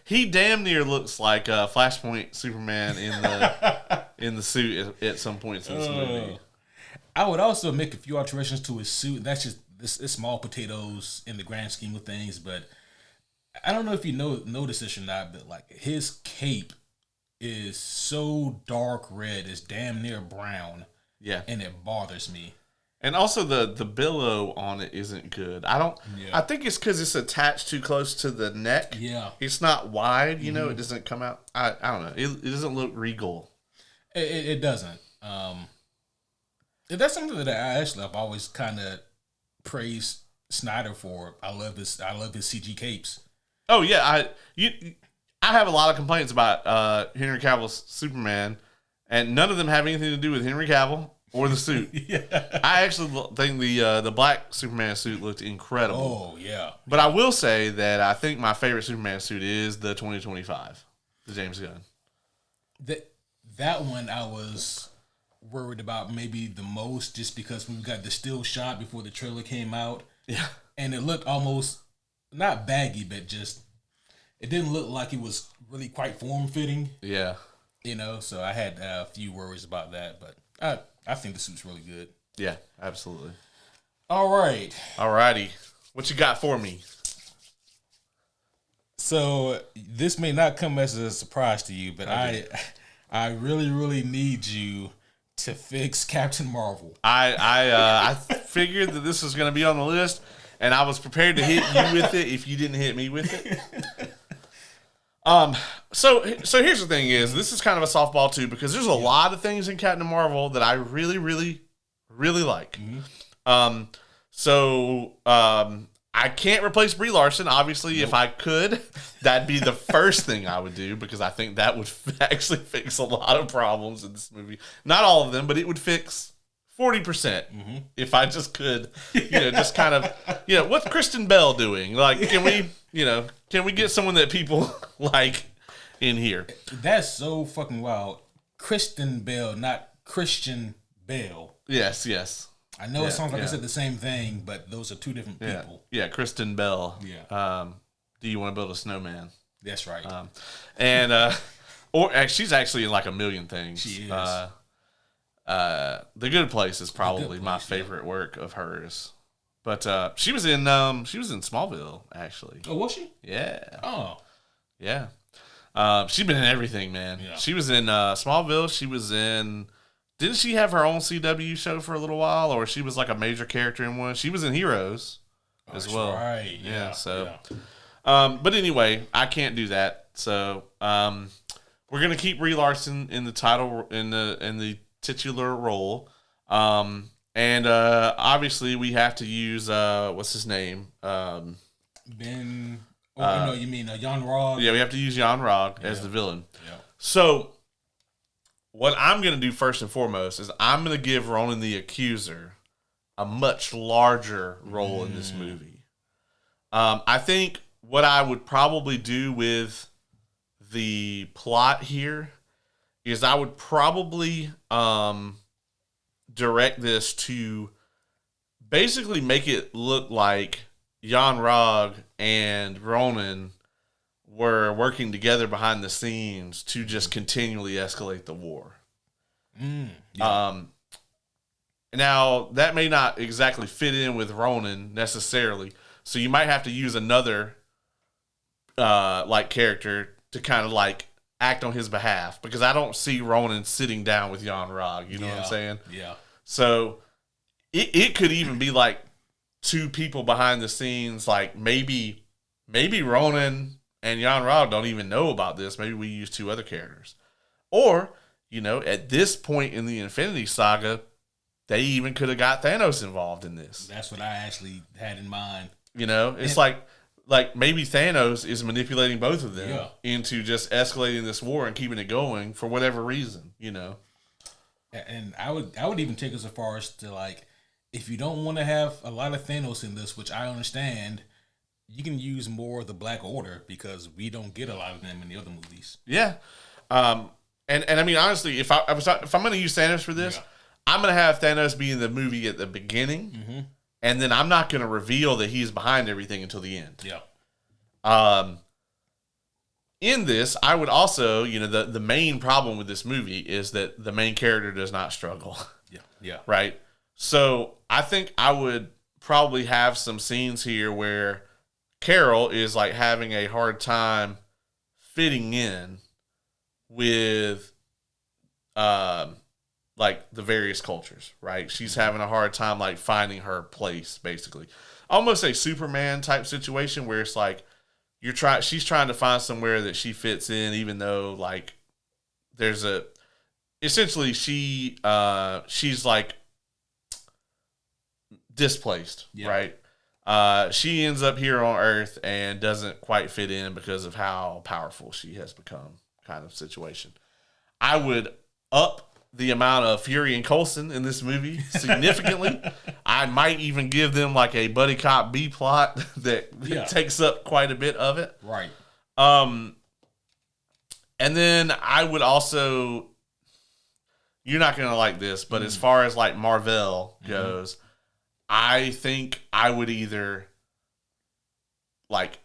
he damn near looks like Flashpoint Superman in the suit at some points in this movie. I would also make a few alterations to his suit. That's just it's small potatoes in the grand scheme of things, but I don't know if you notice this or not, but like his cape is so dark red, it's damn near brown. Yeah, and it bothers me. And also the billow on it isn't good. I think it's because it's attached too close to the neck. Yeah. It's not wide, you know, it doesn't come out. I don't know. It doesn't look regal. It doesn't. That's something that I've always kind of praised Snyder for. I love his CG capes. Oh yeah, I have a lot of complaints about Henry Cavill's Superman, and none of them have anything to do with Henry Cavill or the suit. Yeah. I actually think the black Superman suit looked incredible. Oh, yeah. But I will say that I think my favorite Superman suit is the 2025, the James Gunn. That one I was worried about maybe the most, just because we got the still shot before the trailer came out. Yeah. And it looked almost, not baggy, but just, it didn't look like it was really quite form-fitting. Yeah. You know, so I had a few worries about that, but I think the suit's really good. Yeah, absolutely. All right. Alrighty. What you got for me? So this may not come as a surprise to you, but I really, really need you to fix Captain Marvel. I figured that this was going to be on the list, and I was prepared to hit you with it if you didn't hit me with it. So here's the thing: is this is kind of a softball too, because there's a lot of things in Captain Marvel that I really, really, really like. Mm-hmm. I can't replace Brie Larson. Obviously, if I could, that'd be the first thing I would do, because I think that would actually fix a lot of problems in this movie. Not all of them, but it would fix 40% if I just could, just kind of, what's Kristen Bell doing? Like, can we get someone that people like in here? That's so fucking wild. Kristen Bell, not Christian Bale. Yes. I know it sounds like I said the same thing, but those are two different people. Yeah, Kristen Bell. Yeah. Do you want to build a snowman? That's right. She's actually in like a million things. She is. The Good Place is probably my favorite work of hers. But she was in Smallville, actually. Oh, was she? Yeah. Oh. Yeah. She's been in everything, man. Yeah. She was in Smallville. She was in... Didn't she have her own CW show for a little while, or she was like a major character in one? She was in Heroes as well. Right. Yeah. But anyway, I can't do that. So we're gonna keep Brie Larson in the title in the titular role, and obviously we have to use what's his name? Ben. No, you mean Jan Rog? Yeah, we have to use Jan Rog as the villain. Yeah. So what I'm going to do first and foremost is I'm going to give Ronan the Accuser a much larger role in this movie. I think what I would probably do with the plot here is I would probably direct this to basically make it look like Jan Rog and Ronan were working together behind the scenes to just continually escalate the war. Now, that may not exactly fit in with Ronan necessarily, so you might have to use another character to kind of like act on his behalf, because I don't see Ronan sitting down with Jan Rog, you know what I'm saying? Yeah. So it could even be like two people behind the scenes, like maybe Ronan and Jan Rog don't even know about this. Maybe we use two other characters. Or, at this point in the Infinity Saga, they even could have got Thanos involved in this. That's what I actually had in mind. It's like maybe Thanos is manipulating both of them into just escalating this war and keeping it going for whatever reason, And I would even take it so far as to, like, if you don't want to have a lot of Thanos in this, which I understand, you can use more of the Black Order, because we don't get a lot of them in the other movies. Yeah. And I mean, honestly, if I'm going to use Thanos for this, I'm going to have Thanos be in the movie at the beginning, and then I'm not going to reveal that he's behind everything until the end. Yeah. In this, I would also, the main problem with this movie is that the main character does not struggle. Yeah. Yeah. Right? So I think I would probably have some scenes here where Carol is like having a hard time fitting in with like the various cultures, right? She's having a hard time like finding her place, basically. Almost a Superman type situation where it's like she's trying to find somewhere that she fits in, even though like essentially she's like displaced, right? She ends up here on Earth and doesn't quite fit in because of how powerful she has become, kind of situation. I would up the amount of Fury and Coulson in this movie significantly. I might even give them like a buddy cop B plot that takes up quite a bit of it. Right. And then I would also, you're not going to like this, but as far as like Marvel goes, I think I would either like,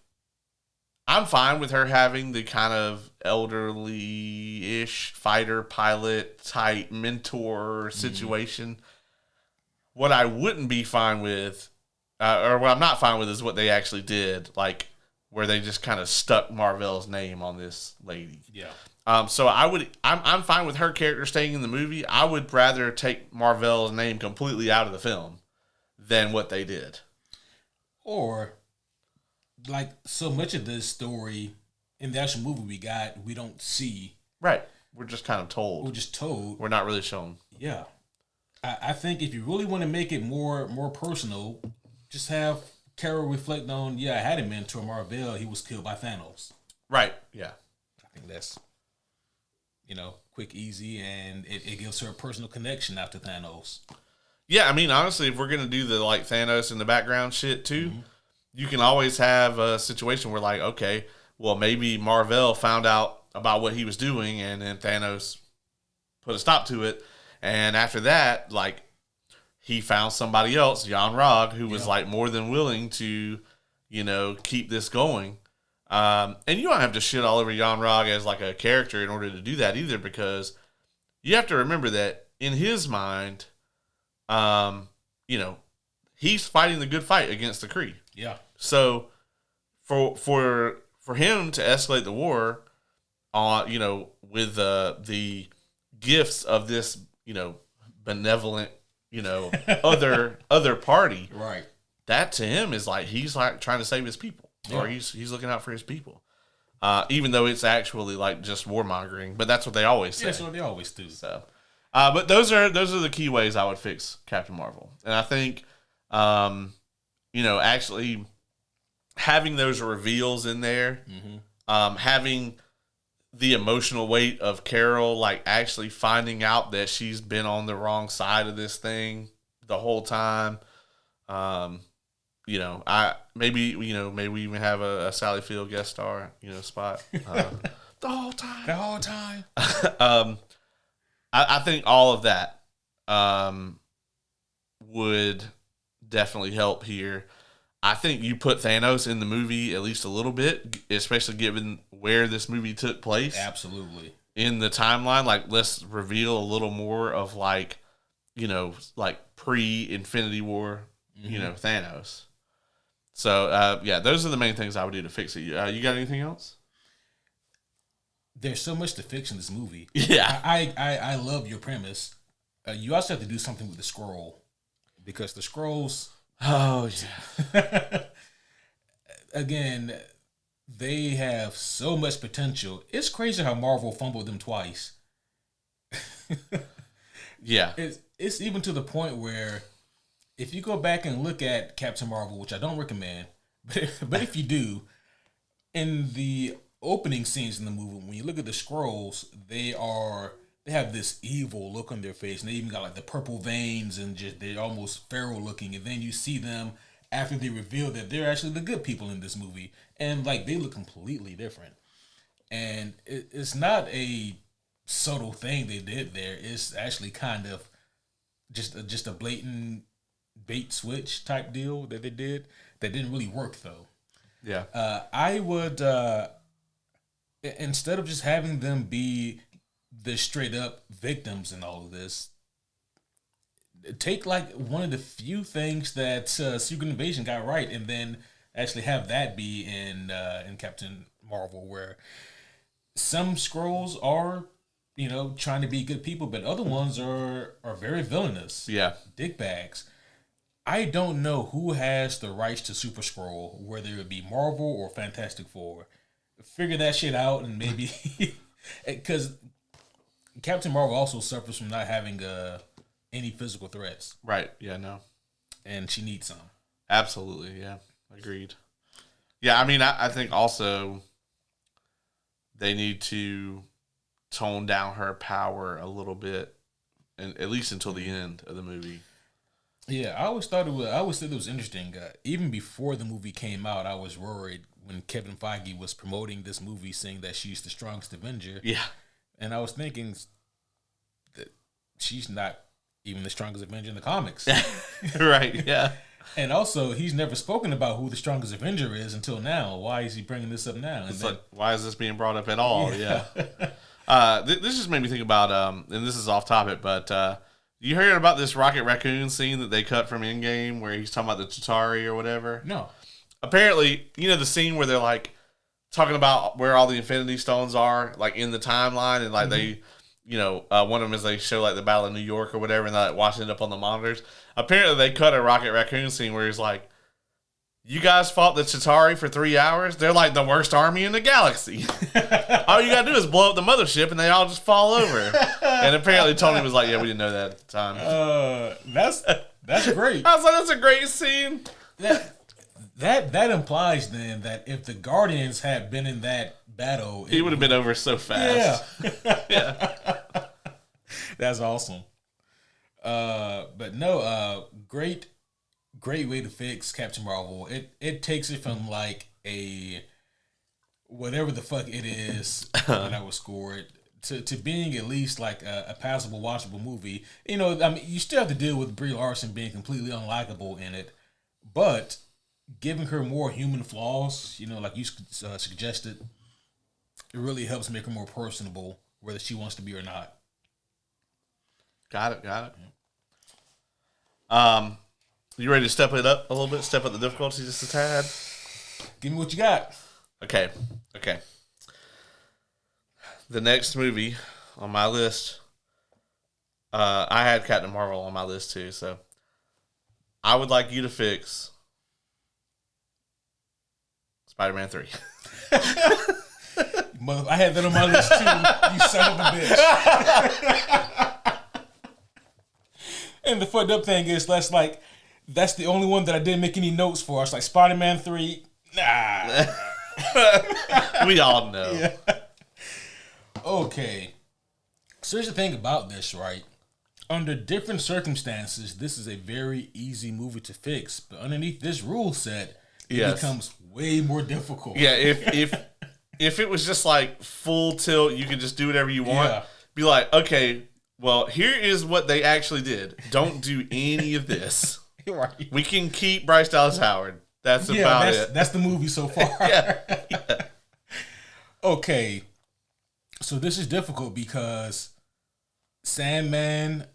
I'm fine with her having the kind of elderly-ish fighter pilot type mentor situation. What I wouldn't be fine with, or what I'm not fine with, is what they actually did, like where they just kind of stuck Marvel's name on this lady. Yeah. So I'm fine with her character staying in the movie. I would rather take Marvel's name completely out of the film than what they did. Or, like, so much of this story in the actual movie we don't see. Right. We're just kind of told. We're just told. We're not really shown. Yeah. I think if you really want to make it more personal, just have Carol reflect on, I had a mentor, Marvel. He was killed by Thanos. Right. Yeah. I think that's, quick, easy, and it gives her a personal connection after Thanos. Yeah, I mean, honestly, if we're going to do the, like, Thanos in the background shit, too, you can always have a situation where, like, okay, well, maybe Marvel found out about what he was doing, and then Thanos put a stop to it. And after that, like, he found somebody else, Jan Rog, who was, like, more than willing to, keep this going. And you don't have to shit all over Jan Rog as, like, a character in order to do that either, because you have to remember that in his mind, he's fighting the good fight against the Kree. Yeah. So for him to escalate the war on, with the gifts of this, benevolent, other party, right? That to him is like he's like trying to save his people, or he's looking out for his people. Even though it's actually like just warmongering, but that's what they always say. Yeah, that's what they always do. So, but those are the key ways I would fix Captain Marvel, and I think, actually having those reveals in there, having the emotional weight of Carol, like actually finding out that she's been on the wrong side of this thing the whole time. Maybe we even have a Sally Field guest star, spot the whole time. I think all of that would definitely help here. I think you put Thanos in the movie at least a little bit, especially given where this movie took place. Absolutely. In the timeline, like let's reveal a little more of like pre-Infinity War, Thanos. So those are the main things I would do to fix it. You got anything else? There's so much to fix in this movie. Yeah, I love your premise. You also have to do something with the scroll, because the scrolls. Oh yeah. Again, they have so much potential. It's crazy how Marvel fumbled them twice. Yeah, it's even to the point where if you go back and look at Captain Marvel, which I don't recommend, but if you do, in the opening scenes in the movie, when you look at the scrolls, they have this evil look on their face, and they even got like the purple veins, and just they're almost feral looking. And then you see them after they reveal that they're actually the good people in this movie, and like they look completely different. And it's not a subtle thing they did there. It's actually kind of just a blatant bait switch type deal that they did that didn't really work though. Yeah. I would instead of just having them be the straight up victims in all of this, take like one of the few things that Secret Invasion got right, and then actually have that be in Captain Marvel, where some Skrulls are, trying to be good people, but other ones are very villainous. Yeah. Dickbags. I don't know who has the rights to Super Skrull, whether it be Marvel or Fantastic Four. Figure that shit out, and maybe because Captain Marvel also suffers from not having any physical threats. Right. Yeah. No. And she needs some. Absolutely. Yeah. Agreed. Yeah. I mean, I think also they need to tone down her power a little bit, and at least until the end of the movie. Yeah, I always said it was interesting. Even before the movie came out, I was worried when Kevin Feige was promoting this movie, saying that she's the strongest Avenger. Yeah, and I was thinking that she's not even the strongest Avenger in the comics. Right. Yeah. And also, he's never spoken about who the strongest Avenger is until now. Why is he bringing this up now? It's like, why is this being brought up at all? Yeah. This just made me think about, and this is off topic, but you heard about this Rocket Raccoon scene that they cut from Endgame where he's talking about the Chitauri or whatever? No. Apparently, the scene where they're like talking about where all the Infinity Stones are, like in the timeline, and like they, one of them is they show like the Battle of New York or whatever, and they're like watching it up on the monitors. Apparently, they cut a Rocket Raccoon scene where he's like, "You guys fought the Chitauri for 3 hours? They're like the worst army in the galaxy. All you gotta do is blow up the mothership and they all just fall over." And apparently Tony was like, "Yeah, we didn't know that at the time." That's great. I was like, "That's a great scene." That implies then that if the Guardians had been in that battle, it would have been over so fast. Yeah. Yeah. That's awesome. But no, great way to fix Captain Marvel. It takes it from like a whatever the fuck it is that I would score it to being at least like a passable, watchable movie. I mean, you still have to deal with Brie Larson being completely unlikable in it, but giving her more human flaws, like you suggested, it really helps make her more personable, whether she wants to be or not. Got it. You ready to step it up a little bit? Step up the difficulty just a tad? Give me what you got. Okay. The next movie on my list, I had Captain Marvel on my list too, so I would like you to fix Spider-Man 3. I had that on my list too, you son of a bitch. And the fucked up thing is, that's the only one that I didn't make any notes for. It's like Spider-Man 3, nah. We all know. Yeah. Okay. So here's the thing about this, right? Under different circumstances, this is a very easy movie to fix. But underneath this rule set, it becomes way more difficult. Yeah, if it was just like full tilt, you could just do whatever you want. Be like, okay, well, here is what they actually did. Don't do any of this. Right. We can keep Bryce Dallas Howard. That's about it. That's the movie so far. Yeah. Okay. So this is difficult because Sandman,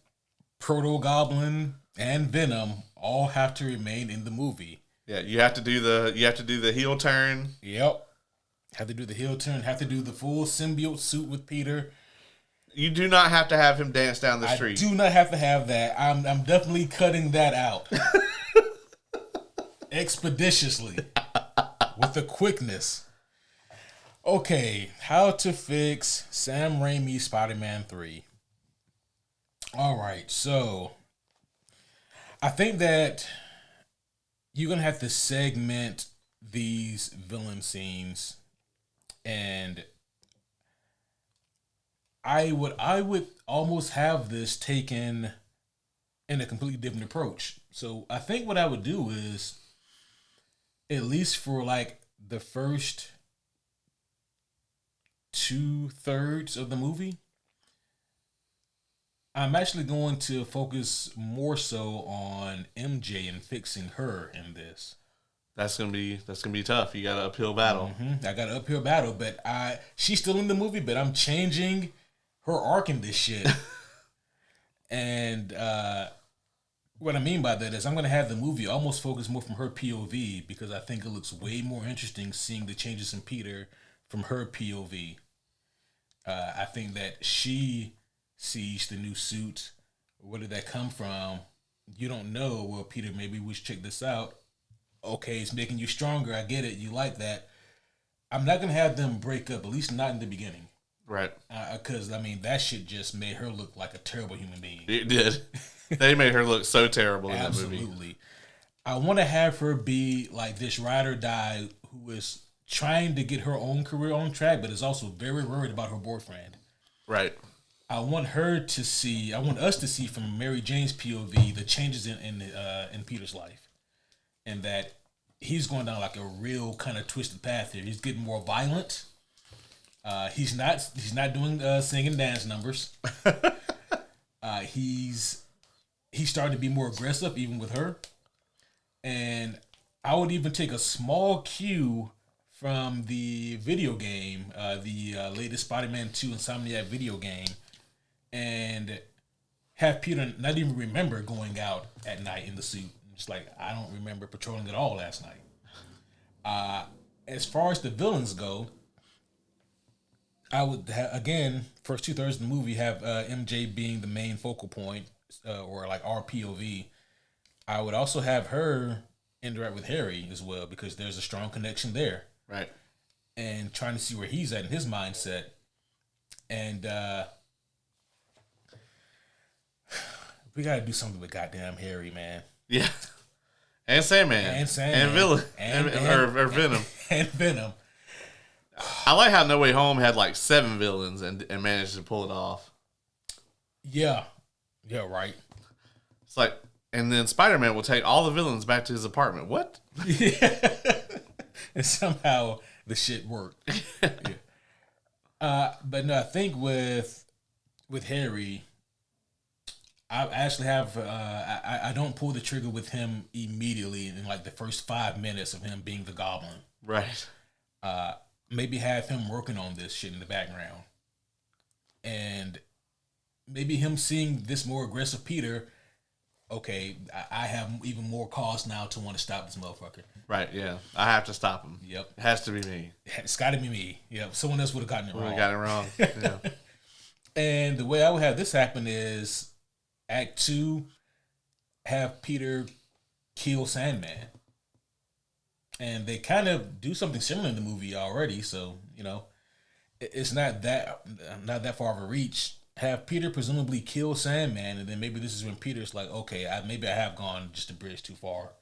Proto Goblin, and Venom all have to remain in the movie. Yeah, you have to do the heel turn. Yep. Have to do the heel turn, have to do the full symbiote suit with Peter. You do not have to have him dance down the street. I do not have to have that. I'm definitely cutting that out. Expeditiously. With the quickness. Okay, how to fix Sam Raimi's Spider-Man 3. Alright, so I think that you're going to have to segment these villain scenes, and I would almost have this taken in a completely different approach. So I think what I would do is, at least for like the first 2/3 of the movie, I'm actually going to focus more so on MJ and fixing her in this. That's gonna be tough. You got an uphill battle. I got an uphill battle, but she's still in the movie, but I'm changing her arc in this shit. And what I mean by that is I'm going to have the movie almost focus more from her POV because I think it looks way more interesting seeing the changes in Peter from her POV. I think that she sees the new suit. Where did that come from? You don't know. Well, Peter, maybe we should check this out. Okay, it's making you stronger. I get it. You like that. I'm not going to have them break up, at least not in the beginning. Right. Because, that shit just made her look like a terrible human being. It did. They made her look so terrible in that movie. Absolutely. I want to have her be like this ride or die who is trying to get her own career on track, but is also very worried about her boyfriend. Right. I want us to see from Mary Jane's POV the changes in Peter's life. And that he's going down like a real kind of twisted path here. He's getting more violent. He's not doing singing and dance numbers. He's starting to be more aggressive even with her. And I would even take a small cue from the video game, the latest Spider-Man 2 Insomniac video game, and have Peter not even remember going out at night in the suit. Just like, I don't remember patrolling at all last night. As far as the villains go, I would, again, first 2/3 of the movie have MJ being the main focal point, or like our POV. I would also have her interact with Harry as well, because there's a strong connection there. Right. And trying to see where he's at in his mindset. And we got to do something with goddamn Harry, man. Yeah. And Sandman. And Villain. Or Venom. And Venom. I like how No Way Home had like 7 villains and managed to pull it off. Yeah. Yeah, right. It's like, and then Spider-Man will take all the villains back to his apartment. What? Yeah. And somehow the shit worked. Yeah. But no, I think with Harry, I actually have I don't pull the trigger with him immediately in like the first 5 minutes of him being the Goblin. Right. Maybe have him working on this shit in the background, and maybe him seeing this more aggressive Peter. Okay, I have even more cause now to want to stop this motherfucker. Right. Yeah, I have to stop him. Yep, it has to be me. It's got to be me. Yep, someone else would have gotten it wrong. Got it wrong. Yeah. And the way I would have this happen is Act 2, have Peter kill Sandman. And they kind of do something similar in the movie already, so, it's not that far of a reach. Have Peter presumably kill Sandman, and then maybe this is when Peter's like, okay, maybe I have gone just a bridge too far.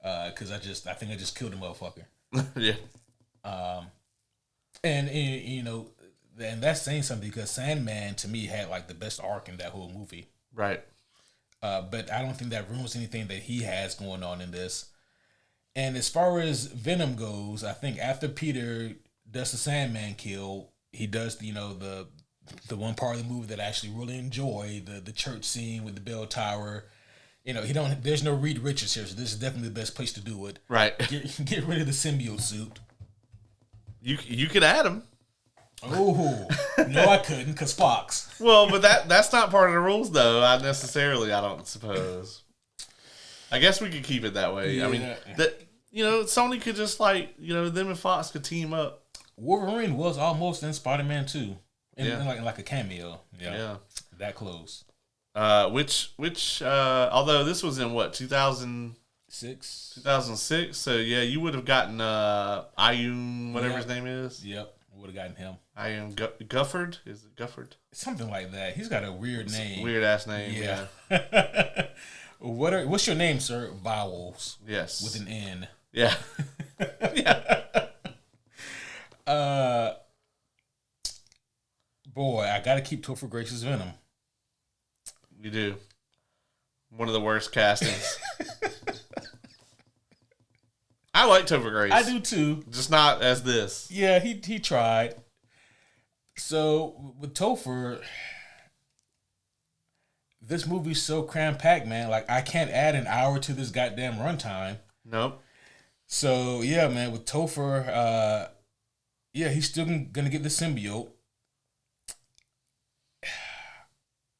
Because I think I just killed a motherfucker. Yeah. And that's saying something, because Sandman, to me, had like the best arc in that whole movie. Right. But I don't think that ruins anything that he has going on in this. And as far as Venom goes, I think after Peter does the Sandman kill, he does the one part of the movie that I actually really enjoy, the church scene with the bell tower. There's no Reed Richards here, so this is definitely the best place to do it. Right. Get rid of the symbiote suit. You could add him. Oh, no, I couldn't, because Fox. Well, but that's not part of the rules, though. I don't suppose. I guess we could keep it that way. Yeah. I mean, Sony could just them and Fox could team up. Wolverine was almost in Spider-Man 2, in like a cameo. Yeah, that close. Which although this was in what 2006. 2006. So yeah, you would have gotten Ayun, whatever his name is. Yep, would have gotten him. Ayun Gufford. Is it Gufford? Something like that. He's got a weird name. Weird ass name. Yeah. What's your name, sir? Vowels. Yes. With an N. Yeah. Yeah. Boy, I gotta keep Topher Grace's Venom. You do. One of the worst castings. I like Topher Grace. I do too. Just not as this. Yeah, he tried. So with Topher, this movie's so cram packed, man. Like I can't add an hour to this goddamn runtime. Nope. So yeah, man, with Topher, he's still gonna get the symbiote.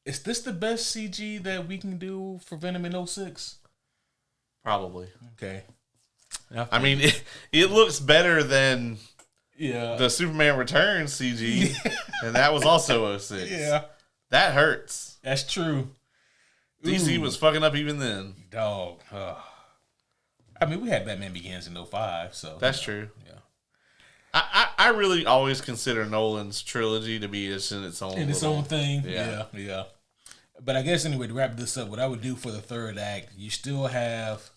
Is this the best CG that we can do for Venom in 06? Probably. Okay. I mean, it looks better than Yeah. the Superman Returns CG, and that was also 06. Yeah. That hurts. That's true. DC was fucking up even then. Dog. I mean, we had Batman Begins in 05, so. That's true. Yeah. I really always consider Nolan's trilogy to be just in its own thing. Yeah. Yeah. But I guess anyway, to wrap this up, what I would do for the third act, you still have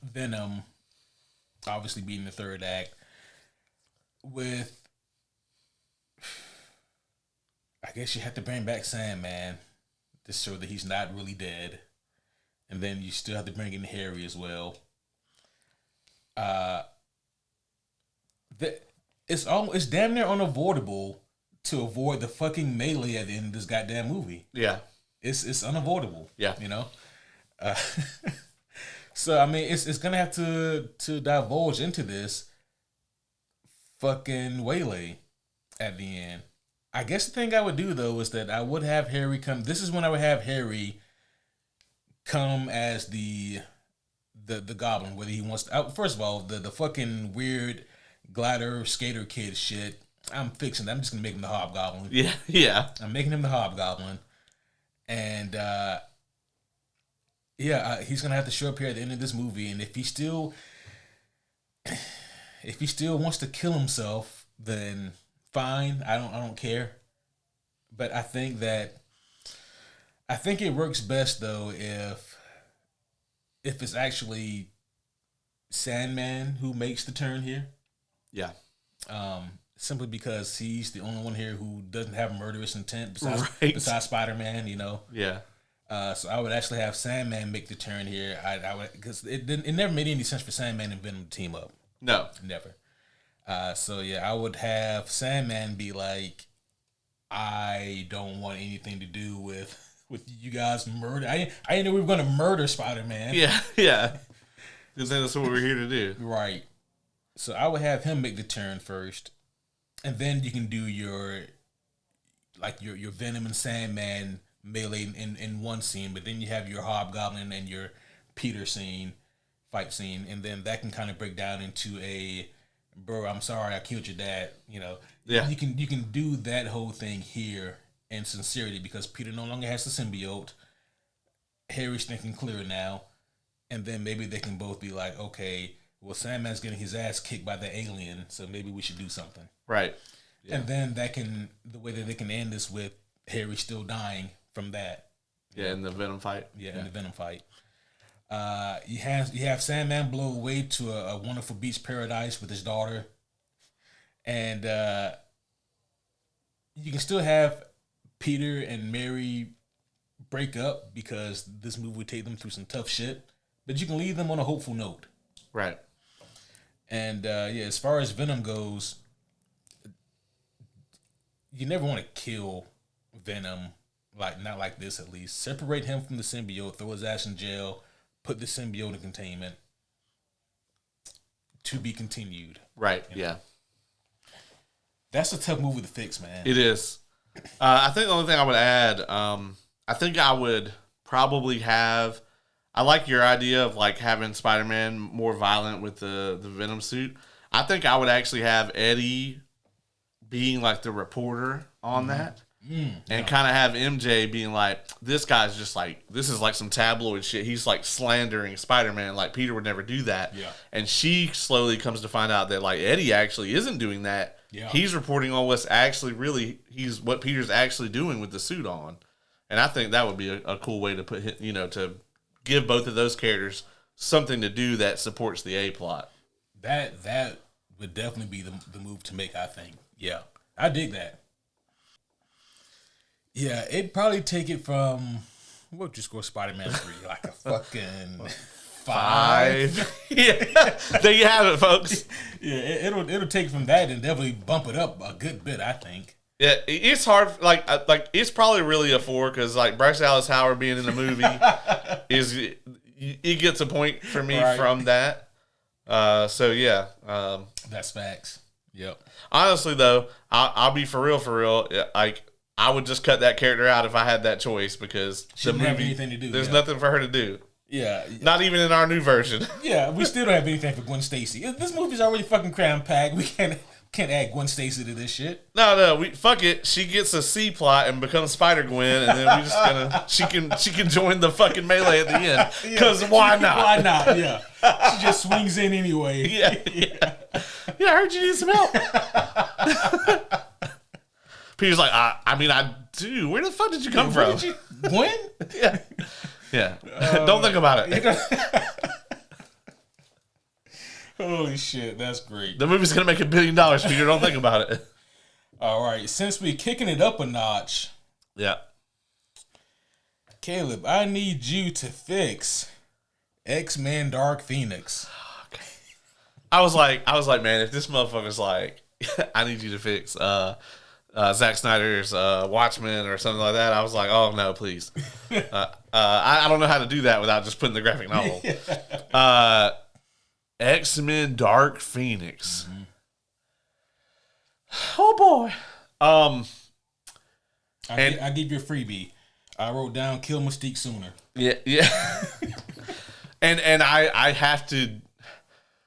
Venom obviously being the third act with, I guess you have to bring back Sandman to show that he's not really dead. And then you still have to bring in Harry as well. It's damn near unavoidable to avoid the fucking melee at the end of this goddamn movie. Yeah. It's unavoidable. Yeah. You know? So I mean it's gonna have to divulge into this fucking waylay at the end. I guess the thing I would do though is that I would have Harry come. This is when I would have Harry come as the Goblin, whether he wants to, first of all, the fucking weird glider skater kid shit. I'm fixing that. I'm just gonna make him the Hobgoblin. Yeah. I'm making him the Hobgoblin, and he's gonna have to show up here at the end of this movie. And if he still wants to kill himself, then fine. I don't care. But I think it works best though if it's actually Sandman who makes the turn here. Yeah. Simply because he's the only one here who doesn't have murderous intent besides Spider-Man, you know. Yeah. So I would actually have Sandman make the turn here. I would, because it never made any sense for Sandman and Venom to team up. No. Never. So yeah, I would have Sandman be like, I don't want anything to do with you guys murder. I didn't know we were going to murder Spider-Man. Yeah. Because that's what we're here to do. Right. So I would have him make the turn first, and then you can do your Venom and Sandman melee in one scene, but then you have your Hobgoblin and your Peter fight scene, and then that can kind of break down into a, bro, I'm sorry I killed your dad. You know, yeah. You can do that whole thing here in sincerity because Peter no longer has the symbiote. Harry's thinking clearer now, and then maybe they can both be like, okay, well, Sandman's getting his ass kicked by the alien, so maybe we should do something. Right. Yeah. And then the way that they can end this with Harry still dying from that. Yeah, in the Venom fight. Yeah, in the Venom fight. You have Sandman blow away to a wonderful beach paradise with his daughter, and you can still have Peter and Mary break up because this movie would take them through some tough shit, but you can leave them on a hopeful note. Right. And as far as Venom goes, you never want to kill Venom, not like this at least. Separate him from the symbiote, throw his ass in jail, put the symbiote in containment. To be continued. Right, yeah. That's a tough movie to fix, man. It is. I think the only thing I would add, I think I would probably have, I like your idea of like having Spider-Man more violent with the Venom suit. I think I would actually have Eddie being like the reporter on that. And kind of have MJ being like, this guy's just like, this is like some tabloid shit. He's like slandering Spider-Man like Peter would never do that. Yeah. And she slowly comes to find out that like Eddie actually isn't doing that. Yeah. He's reporting on what's actually what Peter's actually doing with the suit on. And I think that would be a cool way to put, to give both of those characters something to do that supports the A plot. That would definitely be the move to make, I think. Yeah. I dig that. Yeah, it'd probably take it from, what would you score Spider-Man 3? Like a fucking 5? Yeah, there you have it, folks. Yeah, it'll take from that and definitely bump it up a good bit, I think. Yeah, it's hard. Like it's probably really a 4 because like Bryce Dallas Howard being in the movie is it gets a point for me from that. So yeah, that's facts. Yep. Honestly though, I'll be for real. Like I would just cut that character out if I had that choice because she didn't have anything to do. There's nothing for her to do. Yeah. Not even in our new version. Yeah, we still don't have anything for Gwen Stacy. This movie's already fucking cram packed. We can't add Gwen Stacy to this shit. No, we fuck it. She gets a C plot and becomes Spider Gwen, and then we just gonna she can join the fucking melee at the end. Because why not? Why not? Yeah, she just swings in anyway. Yeah. I heard you need some help. Peter's like, I do. Where the fuck did you come from? Gwen? Yeah. Don't think about it. Holy shit, that's great. The movie's gonna make $1 billion, Peter. Don't think about it. All right, since we're kicking it up a notch, yeah, Caleb, I need you to fix X-Men Dark Phoenix. Okay. I was like, man, if this motherfucker's like, I need you to fix Zack Snyder's Watchmen or something like that, I was like, oh no, please. I don't know how to do that without just putting the graphic novel. X-Men Dark Phoenix. Mm-hmm. Oh boy. I give you a freebie. I wrote down kill Mystique sooner. Yeah. and I have to.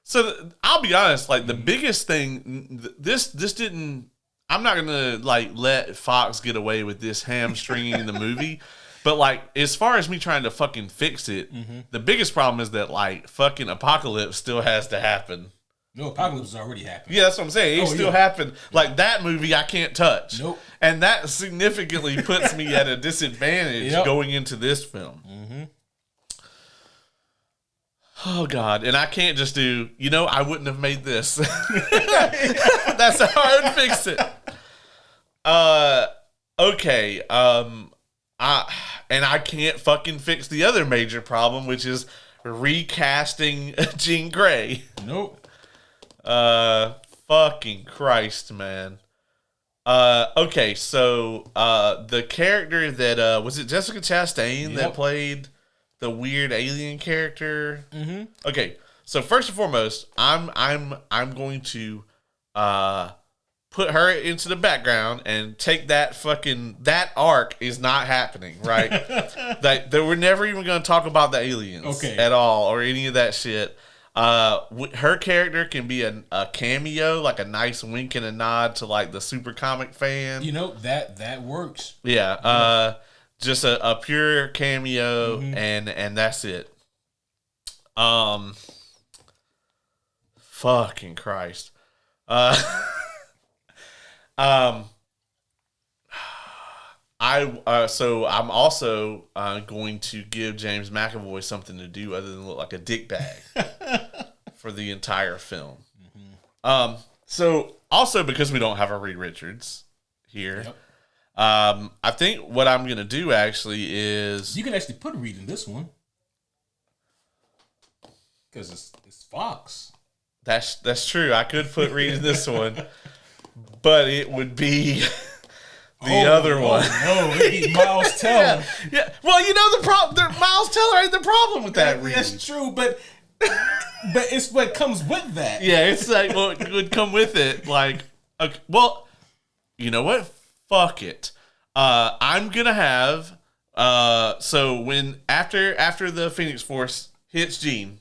So I'll be honest. Like the biggest thing, this didn't. I'm not gonna like let Fox get away with this hamstringing the movie. But, like, as far as me trying to fucking fix it, the biggest problem is that, like, fucking Apocalypse still has to happen. No, Apocalypse has already happened. Yeah, that's what I'm saying. It still happened. Like, that movie I can't touch. Nope. And that significantly puts me at a disadvantage going into this film. Mm-hmm. Oh, God. And I can't just do, I wouldn't have made this. That's how I would fix it. Okay. And I can't fucking fix the other major problem, which is recasting Jean Grey. Nope. Fucking Christ, man. Okay, so the character that was it Jessica Chastain that played the weird alien character? Mm-hmm. Okay, so first and foremost, I'm going to put her into the background and take that arc is not happening, right? that we're never even going to talk about the aliens at all or any of that shit. Her character can be a cameo, like a nice wink and a nod to like the super comic fan. That works. Yeah. Just a pure cameo and that's it. Fucking Christ. So I'm also going to give James McAvoy something to do other than look like a dickbag for the entire film. Mm-hmm. So also because we don't have a Reed Richards here, I think what I'm gonna do actually is you can actually put Reed in this one because it's Fox. That's true. I could put Reed in this one, but it would be the other one. No, it'd be Miles Teller. Yeah. Well, the problem. Miles Teller ain't the problem with that. Reed. That's true, but it's what comes with that. Yeah, it's like what would come with it. Like, okay, well, you know what? Fuck it. I'm gonna have. So when after the Phoenix Force hits Jean,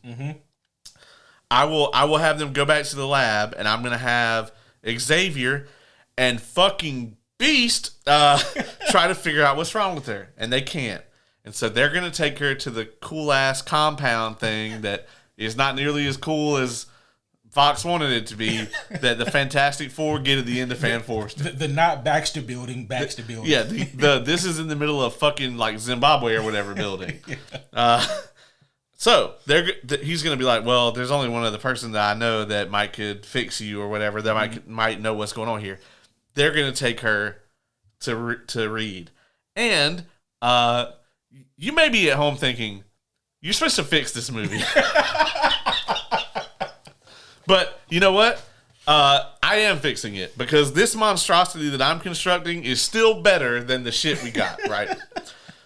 I will have them go back to the lab, and I'm gonna have Xavier and fucking Beast try to figure out what's wrong with her, and they can't. And so they're gonna take her to the cool ass compound thing that is not nearly as cool as Fox wanted it to be. That the Fantastic Four get at the end of Fan Force. The not Baxter building. Yeah, this is in the middle of fucking like Zimbabwe or whatever building. So he's gonna be like, well, there's only one other person that I know that could fix you or whatever that might know what's going on here. They're gonna take her to Reed, and you may be at home thinking you're supposed to fix this movie, but you know what? I am fixing it because this monstrosity that I'm constructing is still better than the shit we got, right?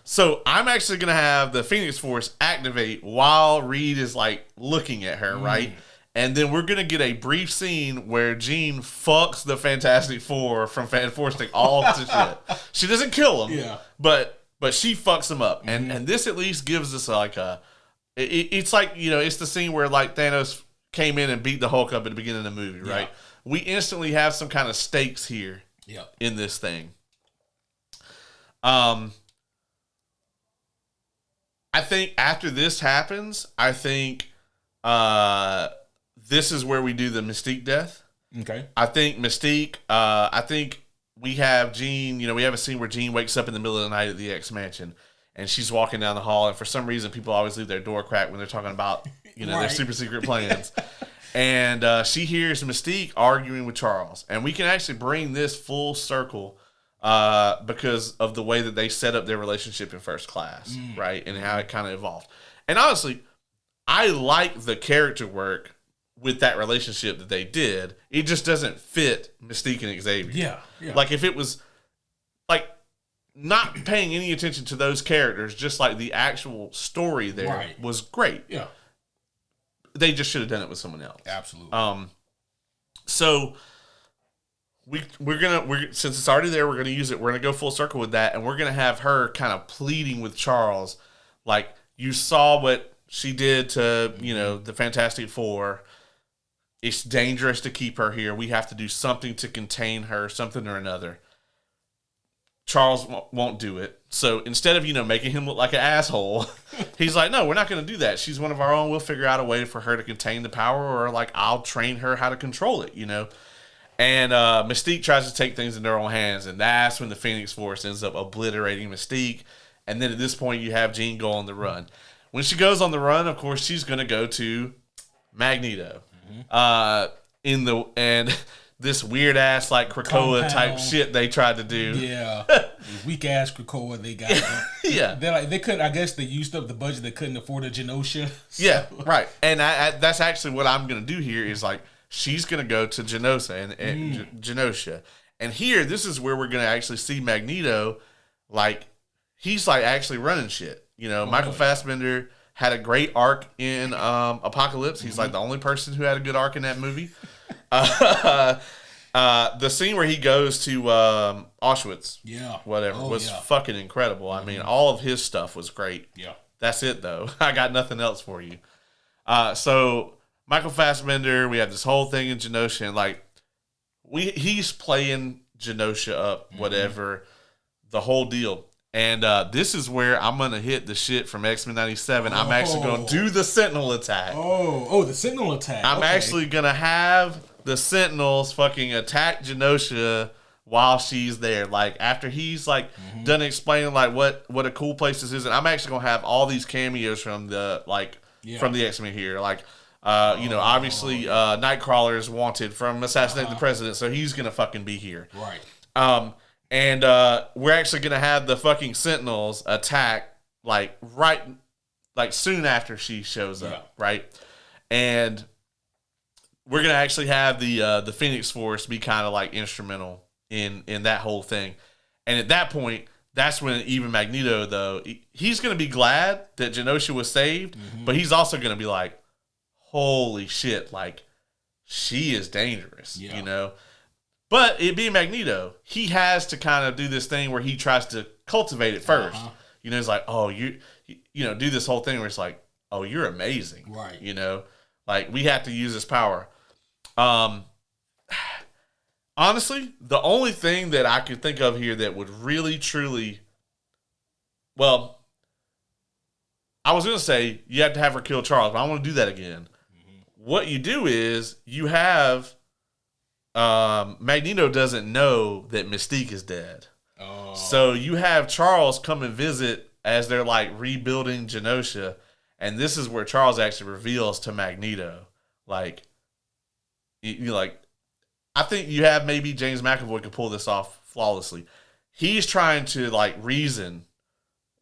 So I'm actually going to have the Phoenix Force activate while Reed is like looking at her, right? And then we're going to get a brief scene where Jean fucks the Fantastic Four from Fantastic all to shit. She doesn't kill them, but she fucks them up. And this at least gives us like it's like, you know, it's the scene where like Thanos came in and beat the Hulk up at the beginning of the movie, right? We instantly have some kind of stakes here in this thing. I think after this happens, I think this is where we do the Mystique death. Okay. I think Mystique, I think we have Jean, you know, we have a scene where Jean wakes up in the middle of the night at the X Mansion and she's walking down the hall, and for some reason people always leave their door cracked when they're talking about, you know, their super secret plans. And she hears Mystique arguing with Charles. And we can actually bring this full circle because of the way that they set up their relationship in First Class, right? And how it kind of evolved. And honestly, I like the character work with that relationship that they did. It just doesn't fit Mystique and Xavier. Yeah. Like if it was like not paying any attention to those characters, just like the actual story there was great. Yeah. They just should have done it with someone else. Absolutely. So we're gonna since it's already there, we're gonna use it. We're gonna go full circle with that, and we're gonna have her kind of pleading with Charles, like, you saw what she did to, you know, the Fantastic Four. It's dangerous to keep her here. We have to do something to contain her, something or another. Charles won't do it. So instead of, you know, making him look like an asshole, he's like, no, we're not going to do that. She's one of our own. We'll figure out a way for her to contain the power, or like I'll train her how to control it, you know. And Mystique tries to take things in their own hands, and that's when the Phoenix Force ends up obliterating Mystique. And then at this point, you have Jean go on the run. When she goes on the run, of course, she's going to go to Magneto. This weird ass like Krakoa type shit they tried to do. Yeah, weak ass Krakoa they got. Yeah, they couldn't. I guess they used up the budget. They couldn't afford a Genosha. So. Yeah, right. And that's actually what I'm gonna do here is like she's gonna go to Genosha and Genosha, and here this is where we're gonna actually see Magneto, like he's like actually running shit. You know, Michael Fassbender had a great arc in Apocalypse. He's like the only person who had a good arc in that movie. The scene where he goes to Auschwitz, was fucking incredible. I mean, all of his stuff was great. Yeah, that's it though. I got nothing else for you. So Michael Fassbender, we have this whole thing in Genosha, and like he's playing Genosha up, whatever, the whole deal. And this is where I'm going to hit the shit from X-Men 97. I'm actually going to do the Sentinel attack. Oh, the Sentinel attack. I'm actually going to have the Sentinels fucking attack Genosha while she's there. Like, after he's, like, done explaining, like, what a cool place this is. And I'm actually going to have all these cameos from the, like, from the X-Men here. Like, you know, obviously, Nightcrawler is wanted from assassinating the president, so he's going to fucking be here. Right. And we're actually going to have the fucking Sentinels attack, like, soon after she shows up, right? And we're going to actually have the Phoenix Force be kind of, like, instrumental in that whole thing. And at that point, that's when even Magneto, though, he's going to be glad that Genosha was saved, but he's also going to be like, holy shit, like, she is dangerous, you know? But it being Magneto, he has to kind of do this thing where he tries to cultivate it first. You know, he's like, oh, you know, do this whole thing where it's like, oh, you're amazing. Right. You know, like we have to use this power. Honestly, the only thing that I could think of here that would really, truly, well, I was going to say you have to have her kill Charles, but I want to do that again. What you do is you have Magneto doesn't know that Mystique is dead. Oh. So you have Charles come and visit as they're like rebuilding Genosha. And this is where Charles actually reveals to Magneto, like, you like, I think you have maybe James McAvoy could pull this off flawlessly. He's trying to like reason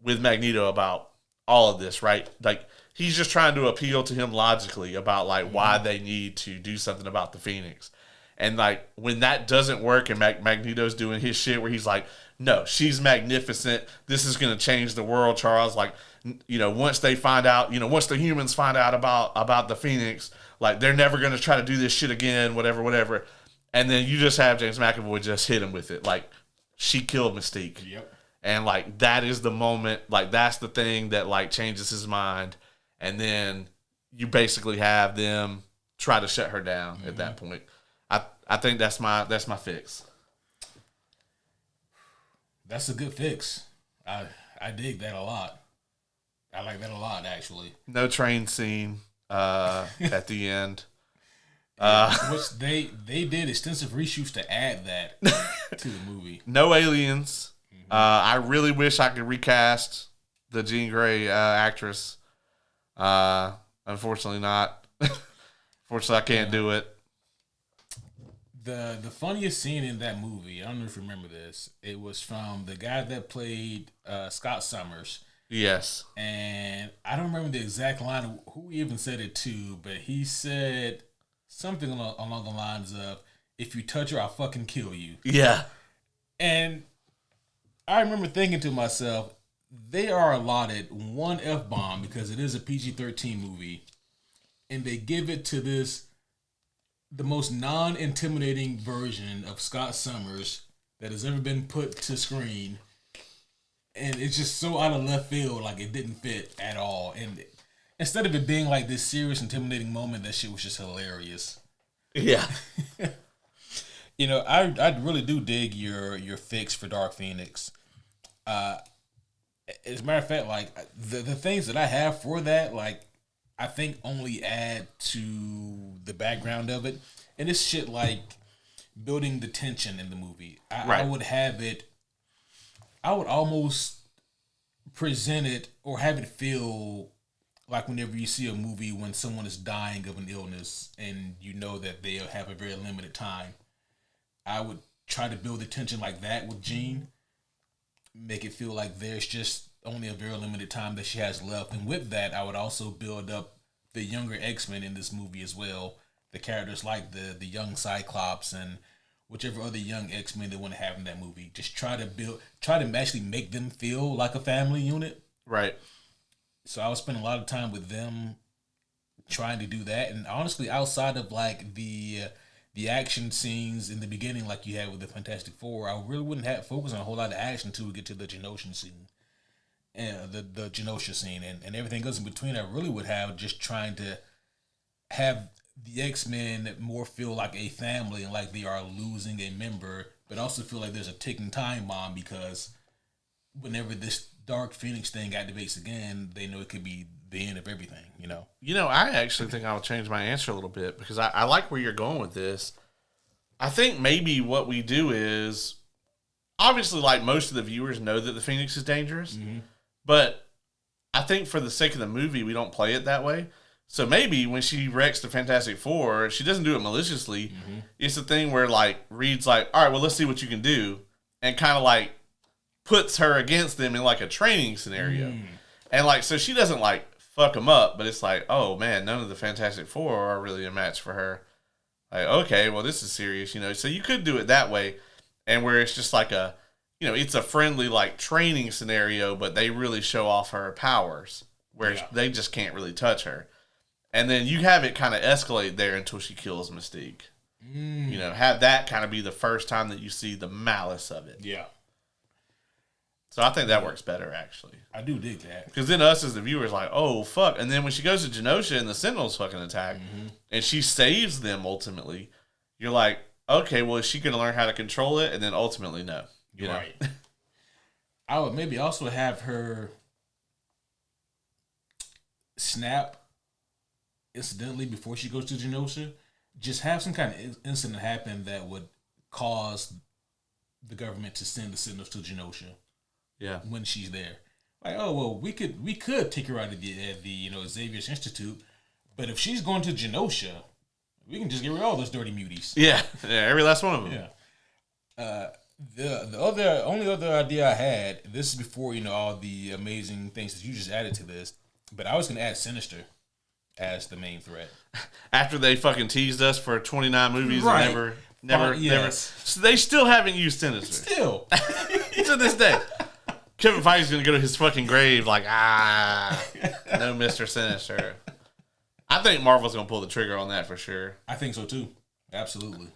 with Magneto about all of this, right? Like he's just trying to appeal to him logically about like why they need to do something about the Phoenix. And like when that doesn't work and Magneto's doing his shit where he's like, no, she's magnificent. This is going to change the world, Charles. Like, once they find out, once the humans find out about the Phoenix, like they're never going to try to do this shit again, whatever. And then you just have James McAvoy just hit him with it. Like, she killed Mystique. Yep. And like that is the moment, like that's the thing that like changes his mind. And then you basically have them try to shut her down at that point. I think that's my fix. That's a good fix. I dig that a lot. I like that a lot, actually. No train scene at the end. Which they did extensive reshoots to add that to the movie. No aliens. I really wish I could recast the Jean Grey actress. Unfortunately not. Fortunately, I can't do it. The funniest scene in that movie, I don't know if you remember this, it was from the guy that played Scott Summers. Yes. And I don't remember the exact line of who he even said it to, but he said something along the lines of, if you touch her, I'll fucking kill you. Yeah. And I remember thinking to myself, they are allotted one F-bomb because it is a PG-13 movie, and they give it to the most non-intimidating version of Scott Summers that has ever been put to screen. And it's just so out of left field, like it didn't fit at all. And instead of it being like this serious, intimidating moment, that shit was just hilarious. Yeah. I really do dig your fix for Dark Phoenix. As a matter of fact, like the things that I have for that, like I think only add to the background of it. And it's shit like building the tension in the movie. I would have it. I would almost present it or have it feel like whenever you see a movie when someone is dying of an illness and you know that they'll have a very limited time. I would try to build the tension like that with Jean. Make it feel like there's just only a very limited time that she has left. And with that, I would also build up the younger X-Men in this movie as well. The characters like the young Cyclops and whichever other young X-Men they want to have in that movie. Just try to actually make them feel like a family unit. Right. So I was spending a lot of time with them trying to do that. And honestly, outside of like the action scenes in the beginning like you had with the Fantastic Four, I really wouldn't have focus on a whole lot of action until we get to the Genosha scene. And the Genosha scene and everything else in between, I really would have just trying to have the X-Men more feel like a family and like they are losing a member, but also feel like there's a ticking time bomb because whenever this Dark Phoenix thing activates again, they know it could be the end of everything, I actually think I'll change my answer a little bit because I like where you're going with this. I think maybe what we do is, obviously, like most of the viewers know that the Phoenix is dangerous, but I think for the sake of the movie, we don't play it that way. So maybe when she wrecks the Fantastic Four, she doesn't do it maliciously. It's a thing where like Reed's like, all right, well, let's see what you can do, and kind of like puts her against them in like a training scenario. And like, so she doesn't like fuck them up, but it's like, oh man, none of the Fantastic Four are really a match for her. Like, okay, well, this is serious, so you could do it that way, and where it's just like it's a friendly like training scenario, but they really show off her powers where they just can't really touch her. And then you have it kind of escalate there until she kills Mystique. Have that kind of be the first time that you see the malice of it. Yeah. So I think that works better, actually. I do dig that. Because then us as the viewers like, oh, fuck. And then when she goes to Genosha and the Sentinels fucking attack, and she saves them ultimately, you're like, okay, well, is she going to learn how to control it? And then ultimately, no. You're right. I would maybe also have her snap incidentally before she goes to Genosha. Just have some kind of incident happen that would cause the government to send the Sentinels to Genosha. Yeah. When she's there. Like, oh, well, we could take her out of the Xavier's Institute, but if she's going to Genosha, we can just get rid of all those dirty muties. Yeah, every last one of them. Yeah. The only other idea I had, this is before all the amazing things that you just added to this, but I was gonna add Sinister. as the main threat. After they fucking teased us for 29 movies Right. and never. So they still haven't used Sinister. Still. To this day. Kevin Feige's going to go to his fucking grave like, no Mr. Sinister. I think Marvel's going to pull the trigger on that for sure. I think so too. Absolutely.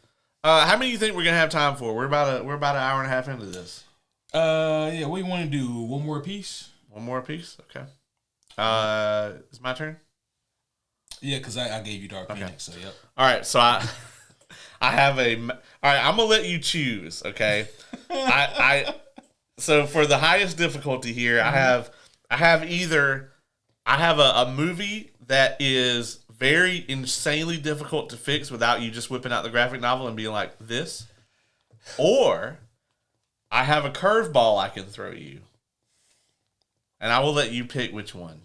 How many do you think we're going to have time for? We're about an hour and a half into this. Yeah, what do you want to do? One more piece? One more piece? Okay. It's my turn? Yeah, because I gave you Dark Phoenix, so yep. All right, so I have all right, I'm going to let you choose, okay? So for the highest difficulty here, I have a movie that is very insanely difficult to fix without you just whipping out the graphic novel and being like this, or I have a curveball I can throw you, and I will let you pick which one.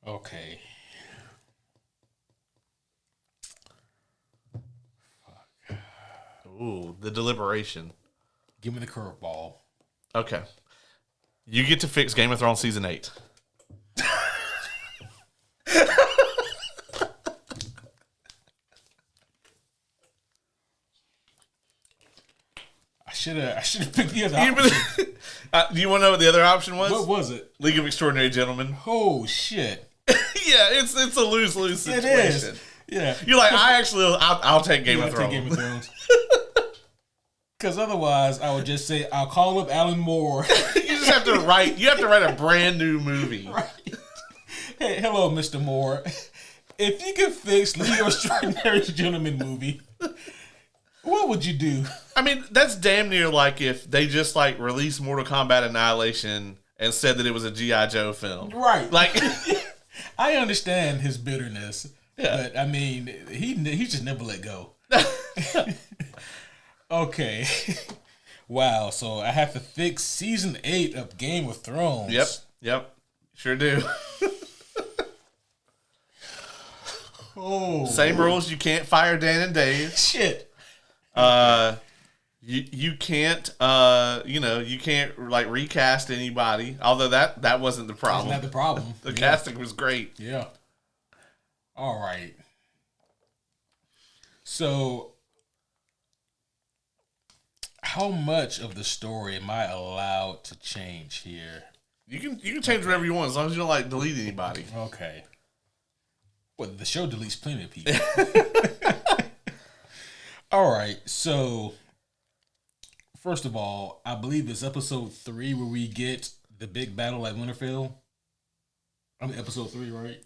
Okay. Ooh, the deliberation. Give me the curveball. Okay. You get to fix Game of Thrones Season 8. I should have picked the other option. Do you want to know what the other option was? What was it? League of Extraordinary Gentlemen. Oh, shit. Yeah, it's a lose-lose situation. It is. Yeah. You're like, I'll take Game of Thrones. Because otherwise, I would just say, I'll call up Alan Moore. You just have to write a brand new movie. Right. Hey, hello, Mr. Moore. If you could fix League of Extraordinary Gentlemen movie, what would you do? I mean, that's damn near like if they just like released Mortal Kombat Annihilation and said that it was a G.I. Joe film. Right. Like, I understand his bitterness, but I mean, he just never let go. Okay. Wow, so I have to fix season 8 of Game of Thrones. Yep. Sure do. Oh. Same rules. You can't fire Dan and Dave. Shit. You can't you can't like recast anybody. Although that wasn't the problem. That's not the problem. The casting was great. Yeah. All right. So, how much of the story am I allowed to change here? You can change whatever you want as long as you don't like delete anybody. Okay. Well, the show deletes plenty of people. All right. So, first of all, I believe it's episode 3 where we get the big battle at Winterfell. I mean, episode 3, right?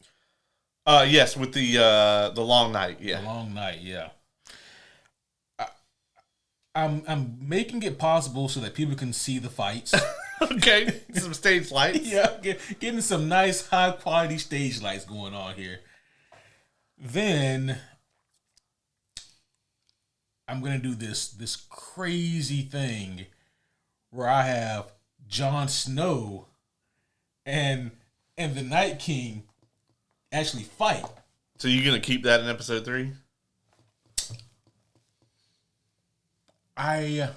Yes, with the long night. Yeah, the long night. Yeah. I'm making it possible so that people can see the fights. Okay, some stage lights. Yeah, getting some nice high quality stage lights going on here. Then I'm gonna do this crazy thing where I have Jon Snow and the Night King actually fight. So you're gonna keep that in episode 3? I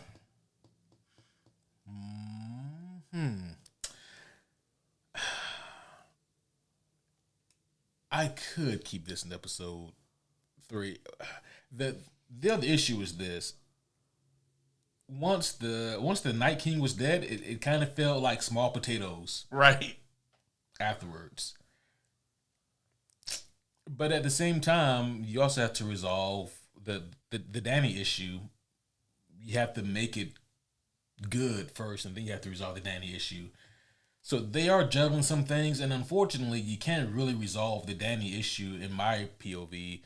could keep this in episode 3. The other issue is this. Once the Night King was dead, it kind of felt like small potatoes. Right. Afterwards. But at the same time, you also have to resolve the Dany issue. You have to make it good first, and then you have to resolve the Dany issue. So they are juggling some things, and unfortunately, you can't really resolve the Dany issue, in my POV,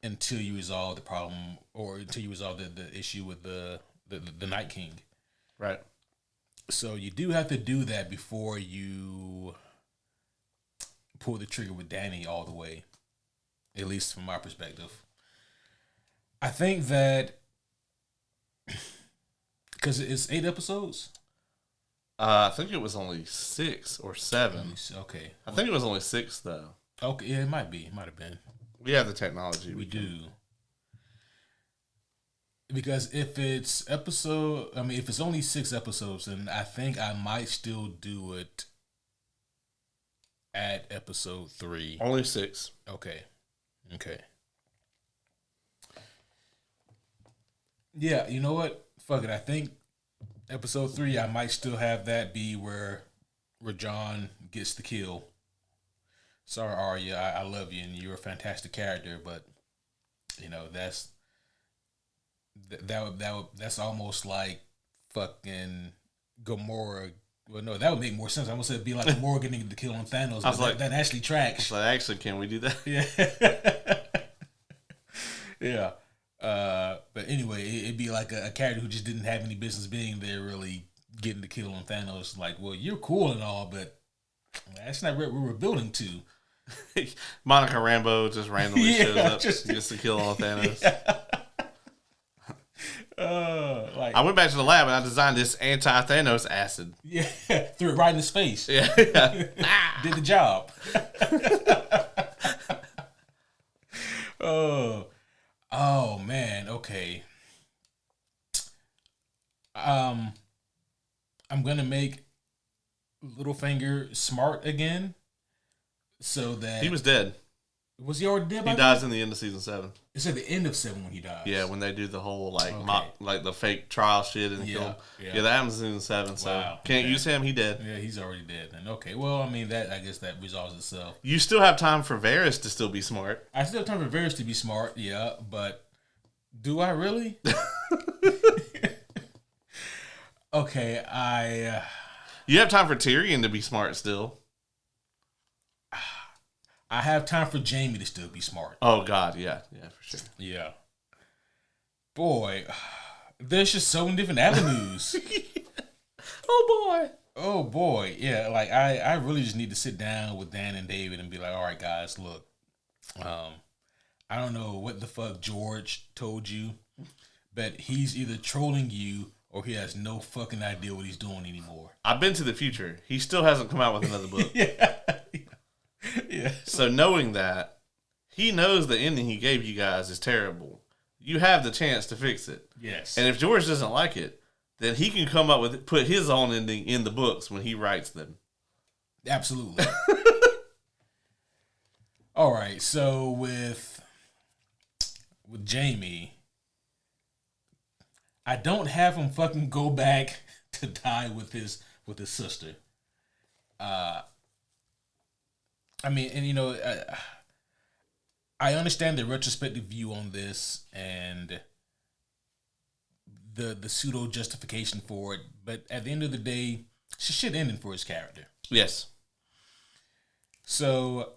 until you resolve the problem, or until you resolve the issue with the Night King. Right. So you do have to do that before you pull the trigger with Dany all the way, at least from my perspective. I think that because it's 8 episodes. I think it was only 6 or 7. Okay. I think it was only 6 though. Okay, yeah, it might be. It might have been. We have the technology. We do. Because if it's only 6 episodes, then I think I might still do it at episode 3? Only 6. Okay. Yeah, you know what? Fuck it. I think episode 3, I might still have that be where John gets the kill. Sorry, Arya, I love you and you're a fantastic character, but you know that's that's almost like fucking Gamora. Well, no, that would make more sense. I almost said it'd be like Gamora getting the kill on Thanos, but that actually tracks. Like, actually, can we do that? Yeah. Yeah. But anyway, it'd be like a character who just didn't have any business being there, really getting the kill on Thanos. Like, well, you're cool and all, but that's not what we were building to. Monica Rambeau just randomly shows up, gets the kill on Thanos. Yeah. I went back to the lab and I designed this anti-Thanos acid. Yeah, threw it right in his face. Yeah. Did the job. Oh man, okay. I'm gonna make Littlefinger smart again, so that he was dead. Was he already dead? He dies in the end of season 7. It's at the end of 7 when he dies. Yeah, when they do the whole like the fake trial shit and kill him. Yeah, that happens in season 7. So can't use him. He dead. Yeah, he's already dead. And okay, well, I mean I guess that resolves itself. You still have time for Varys to still be smart. I still have time for Varys to be smart. Yeah, but do I really? Okay, You have time for Tyrion to be smart still. I have time for Jaime to still be smart. Oh God, yeah, for sure. Yeah. Boy, there's just so many different avenues. Oh boy, yeah. Like I really just need to sit down with Dan and David and be like, all right, guys, look, I don't know what the fuck George told you, but he's either trolling you or he has no fucking idea what he's doing anymore. I've been to the future. He still hasn't come out with another book. Yeah. So knowing that, he knows the ending he gave you guys is terrible. You have the chance to fix it. Yes. And if George doesn't like it, then he can come up with put his own ending in the books when he writes them. Absolutely. All right. So with Jaime, I don't have him fucking go back to die with his sister. I mean, and you know, I understand the retrospective view on this and the pseudo justification for it, but at the end of the day, it's a shit ending for his character. Yes. So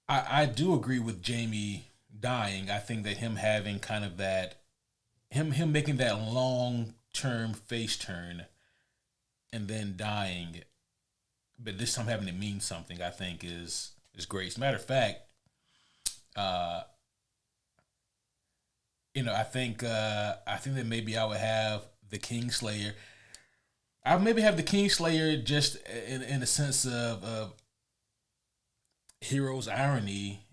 I do agree with Jaime dying. I think that him having kind of that him making that long term face turn and then dying, but this time having to mean something, I think is great. As a matter of fact, you know, I think that maybe I would have the Kingslayer. I would maybe have the Kingslayer just in a sense of hero's irony.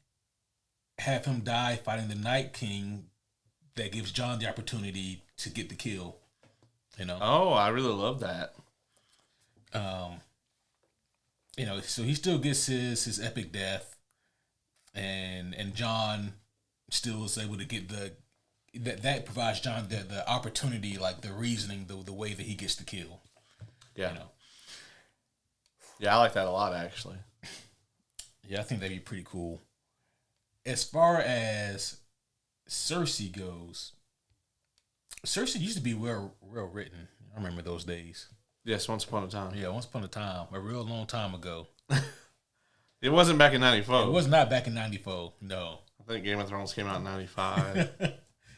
Have him die fighting the Night King. That gives Jon the opportunity to get the kill. You know. Oh, I really love that. You know, so he still gets his epic death, and Jon still is able to get that provides Jon the opportunity, like the reasoning, the way that he gets the kill. Yeah. You know. Yeah, I like that a lot, actually. Yeah, I think that'd be pretty cool. As far as Cersei goes, Cersei used to be well written. I remember those days. Yes, once upon a time. Yeah, once upon a time, a real long time ago. It wasn't back in 94. It was not back in 94, no. I think Game of Thrones came out in 95.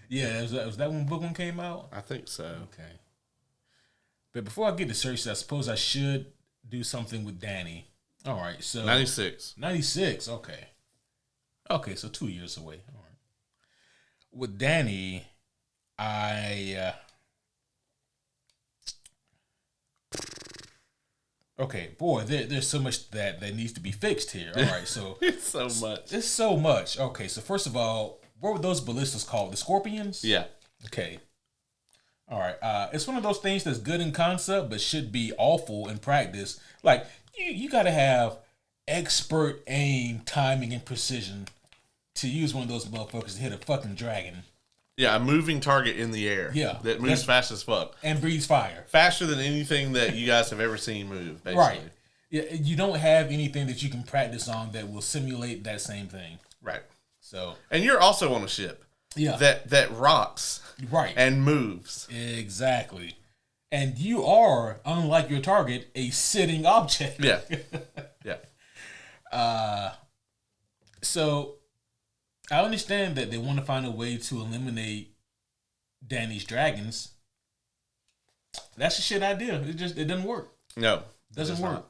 Yeah, was that when book one came out? I think so. Okay. But before I get to Cersei, I suppose I should do something with Dany. All right, so 96. 96, okay. Okay, so 2 years away. All right. With Dany, okay, boy, there's so much that needs to be fixed here. All right, so It's so much. It's so much. Okay, so first of all, what were those ballistas called? The Scorpions? Yeah. Okay. All right. It's one of those things that's good in concept, but should be awful in practice. Like, you got to have expert aim, timing, and precision to use one of those motherfuckers to hit a fucking dragon. Yeah, a moving target in the air. Yeah. That moves fast as fuck. And breathes fire. Faster than anything that you guys have ever seen move, basically. Right. Yeah, you don't have anything that you can practice on that will simulate that same thing. Right. So. And you're also on a ship. Yeah. That rocks. Right. And moves. Exactly. And you are, unlike your target, a sitting object. Yeah. Yeah. So I understand that they want to find a way to eliminate Danny's dragons. That's a shit idea. It doesn't work. No. Doesn't work. Not.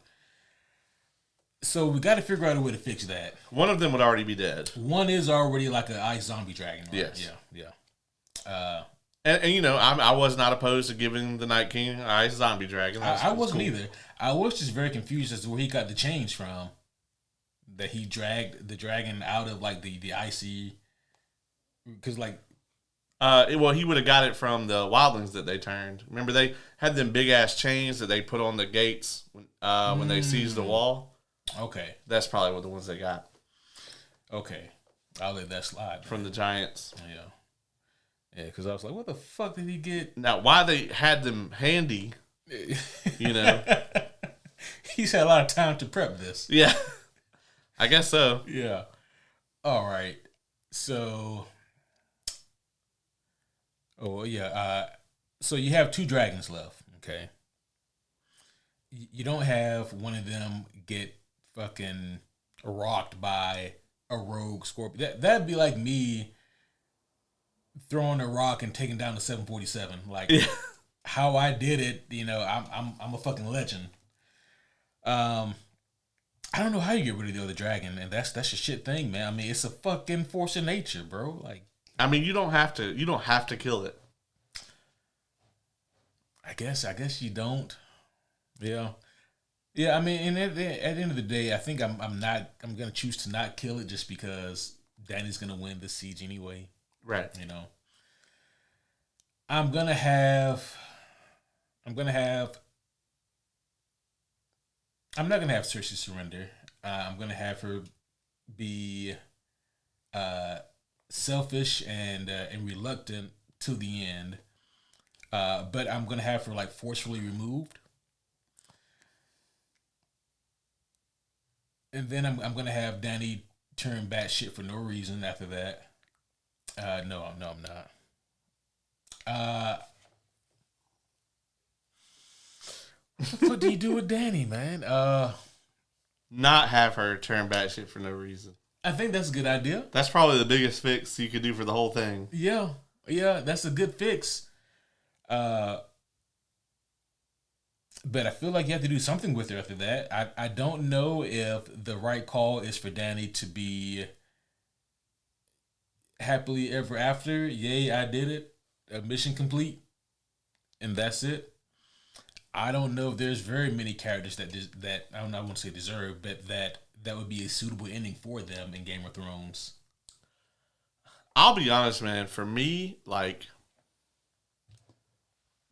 So we got to figure out a way to fix that. One of them would already be dead. One is already like an ice zombie dragon. Right? Yes. Yeah. And you know, I was not opposed to giving the Night King an ice zombie dragon. I wasn't either. I was just very confused as to where he got the change from. That he dragged the dragon out of like the icy, because like, well, he would have got it from the wildlings that they turned. Remember, they had them big ass chains that they put on the gates when they seized the wall. Okay, that's probably what the ones they got. Okay, I'll let that slide from the giants. Yeah, because I was like, what the fuck did he get? Now, why they had them handy? You know, he's had a lot of time to prep this. Yeah. I guess so. Yeah. All right. So. Oh yeah. So you have 2 dragons left. Okay. You don't have one of them get fucking rocked by a rogue scorpion. That'd be like me throwing a rock and taking down the 747. Like how I did it. You know, I'm a fucking legend. I don't know how you get rid of the other dragon, and that's a shit thing, man. I mean, it's a fucking force of nature, bro. Like, I mean, you don't have to kill it. I guess you don't. Yeah. I mean, and at the end of the day, I think I'm gonna choose to not kill it just because Danny's gonna win this siege anyway. Right. You know. I'm gonna have. I'm not gonna have Cersei surrender. I'm gonna have her be selfish and reluctant to the end. But I'm gonna have her like forcefully removed, and then I'm gonna have Dany turn batshit for no reason after that. No, I'm not. What do you do with Dany, man? Not have her turn batshit for no reason. I think that's a good idea. That's probably the biggest fix you could do for the whole thing. Yeah, that's a good fix. But I feel like you have to do something with her after that. I don't know if the right call is for Dany to be happily ever after. Yay, I did it. Mission complete. And that's it. I don't know if there's very many characters that I won't say deserve, but that would be a suitable ending for them in Game of Thrones. I'll be honest, man. For me, like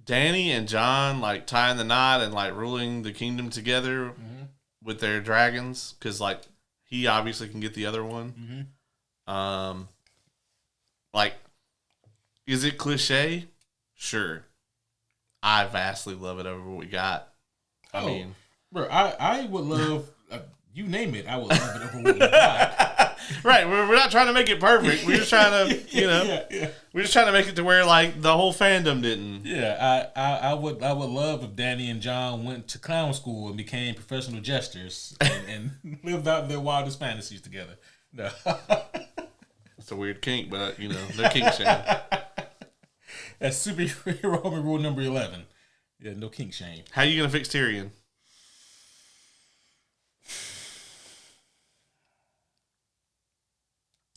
Dany and Jon, like tying the knot and like ruling the kingdom together with their dragons, because like he obviously can get the other one. Like, is it cliche? Sure. I vastly love it over what we got. I mean, bro, I would love you name it. I would love it over what we got. Right, we're not trying to make it perfect. We're just trying to, we're just trying to make it to where like the whole fandom didn't. Yeah, I would love if Dany and Jon went to clown school and became professional jesters and lived out their wildest fantasies together. No, it's a weird kink, but they're kink shaming. That's superhero rule number 11. Yeah, no kink shame. How you gonna fix Tyrion?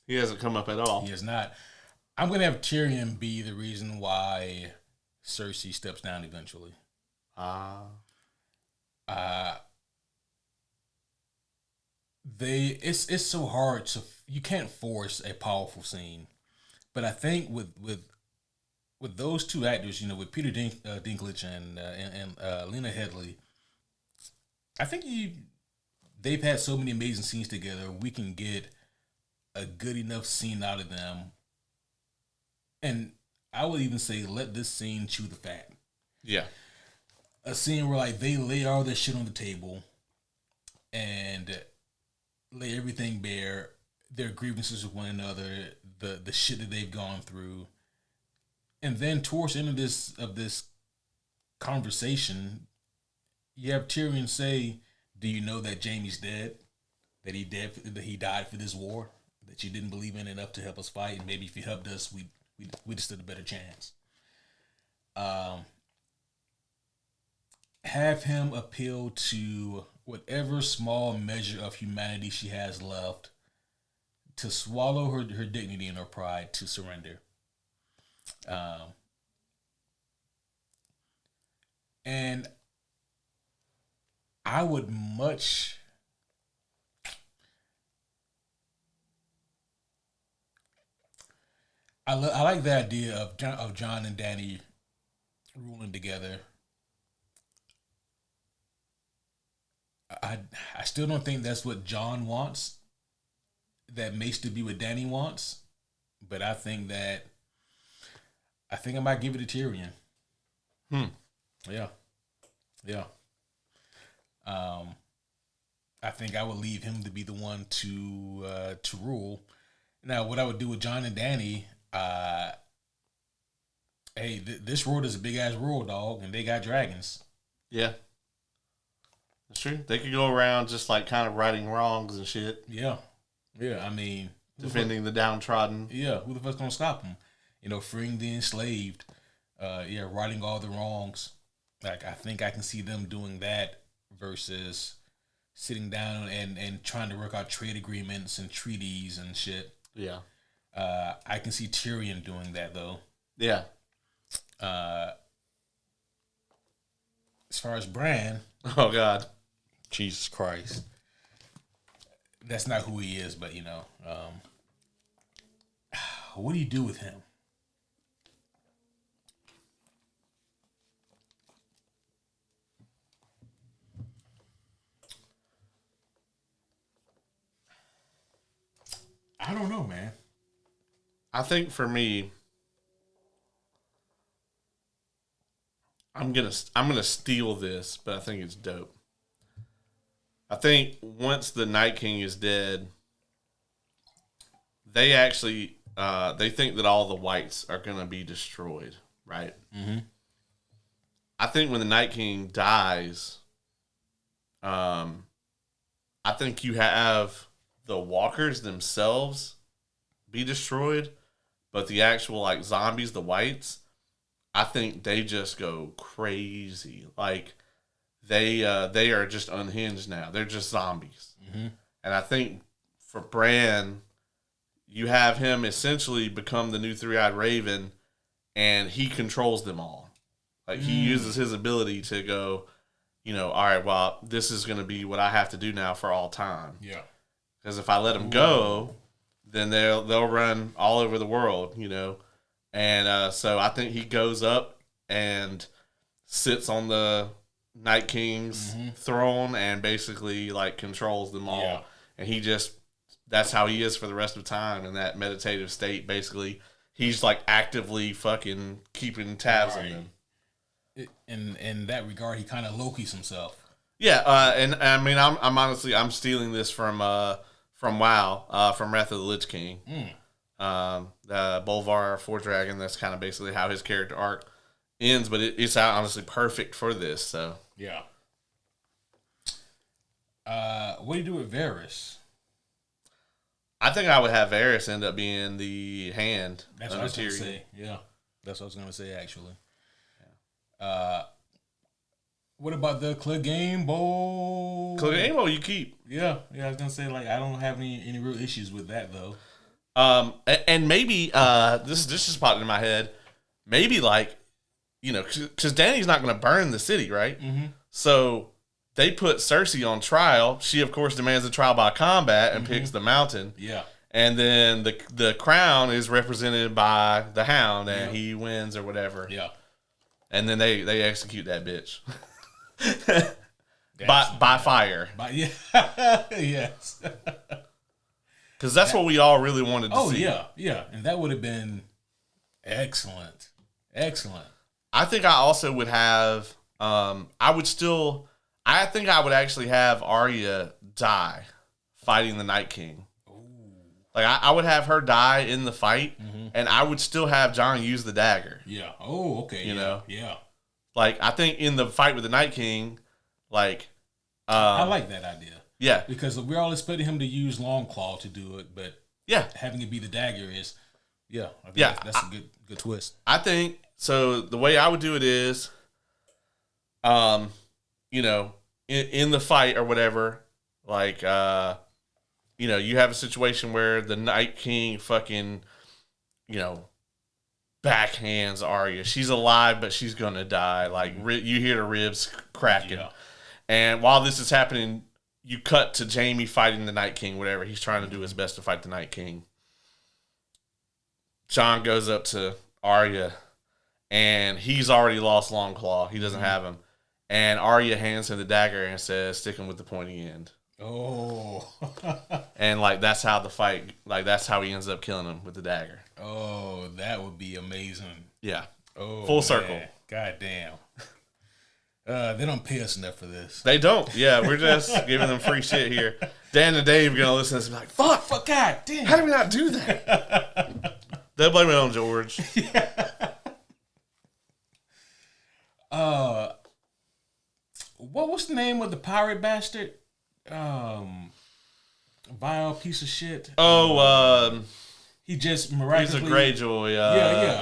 He hasn't come up at all. He has not. I'm going to have Tyrion be the reason why Cersei steps down eventually. It's so hard to, you can't force a powerful scene, but I think with those 2 actors, with Peter Dinklage and Lena Headey, I think they've had so many amazing scenes together. We can get a good enough scene out of them, and I would even say let this scene chew the fat. Yeah. A scene where like they lay all their shit on the table and lay everything bare, their grievances with one another, the shit that they've gone through. And then towards the end of this conversation, you have Tyrion say, "Do you know that Jaime's dead? That he died for this war? That you didn't believe in enough to help us fight, and maybe if you helped us, we'd stood a better chance." Have him appeal to whatever small measure of humanity she has left, to swallow her dignity and her pride, to surrender. And I would much. I like the idea of John and Dany ruling together. I still don't think that's what John wants. That Mace to be what Dany wants, but I think I might give it to Tyrion. Yeah. I think I would leave him to be the one to rule. Now, what I would do with John and Dany, this world is a big ass world, dog, and they got dragons. Yeah. That's true. They could go around just like kind of righting wrongs and shit. Yeah. I mean, defending the downtrodden. Yeah, who the fuck's gonna stop them? Freeing the enslaved. Righting all the wrongs. Like, I think I can see them doing that versus sitting down and trying to work out trade agreements and treaties and shit. Yeah. I can see Tyrion doing that though. Yeah. As far as Bran, oh God, Jesus Christ, that's not who he is. But what do you do with him? I don't know, man. I think for me, I'm gonna steal this, but I think it's dope. I think once the Night King is dead, they actually they think that all the whites are gonna be destroyed, right? Mm-hmm. I think when the Night King dies, I think you have the walkers themselves be destroyed, but the actual like zombies, the whites, I think they just go crazy. Like they are just unhinged now. They're just zombies. Mm-hmm. And I think for Bran, you have him essentially become the new three-eyed raven, and he controls them all. Like he uses his ability to go, all right, well, this is going to be what I have to do now for all time. Yeah. Because if I let them go, then they'll run all over the world, And so I think he goes up and sits on the Night King's throne and basically like controls them all. Yeah. And that's how he is for the rest of time in that meditative state. Basically, he's like actively fucking keeping tabs on them. In that regard, he kind of Loki's himself. Yeah, and I mean, I'm honestly stealing this from WoW, from Wrath of the Lich King. The Bolvar Four Dragon. That's kind of basically how his character arc ends, but it's honestly perfect for this. So yeah. What do you do with Varys? I think I would have Varys end up being the hand. That's what I was going to say. Yeah, that's what I was going to say actually. What about the Clegane Bowl? Clegane Bowl you keep. Yeah. I was gonna say like I don't have any real issues with that though. And maybe this just popped in my head. Maybe like because Dany's not going to burn the city, right? Mm-hmm. So they put Cersei on trial. She of course demands a trial by combat and picks the mountain. Yeah. And then the crown is represented by the Hound, and he wins or whatever. Yeah. And then they execute that bitch. by fire. Yeah. Yes. Because that's what we all really wanted to see. Oh, yeah. And that would have been excellent. Excellent. I think I also would have, I think I would actually have Arya die fighting the Night King. Like, I would have her die in the fight, and I would still have Jon use the dagger. Yeah. Oh, okay. You know? Yeah. Like, I think in the fight with the Night King, like... I like that idea. Yeah. Because we're all expecting him to use Longclaw to do it, but having it be the dagger is... Yeah. I think that's a good twist. I think... So, the way I would do it is, you know, in the fight or whatever, like... you know, you have a situation where the Night King fucking, you know, backhands Arya. She's alive, but she's going to die. Like, you hear the ribs cracking. Yeah. And while this is happening, you cut to Jaime fighting the Night King, whatever. He's trying to do his best to fight the Night King. Jon goes up to Arya, and he's already lost Longclaw. He doesn't have him. And Arya hands him the dagger and says, stick him with the pointy end. Oh. And, like, that's how the fight, like, that's how he ends up killing him with the dagger. Oh, that would be amazing. Yeah. Oh, full circle. God damn. They don't pay us enough for this. They don't. Yeah, we're just giving them free shit here. Dan and Dave are going to listen to this and be like, fuck, God damn. How did we not do that? They'll blame it on George. What was the name of the pirate bastard? Vile piece of shit. He just miraculously... He's a Greyjoy.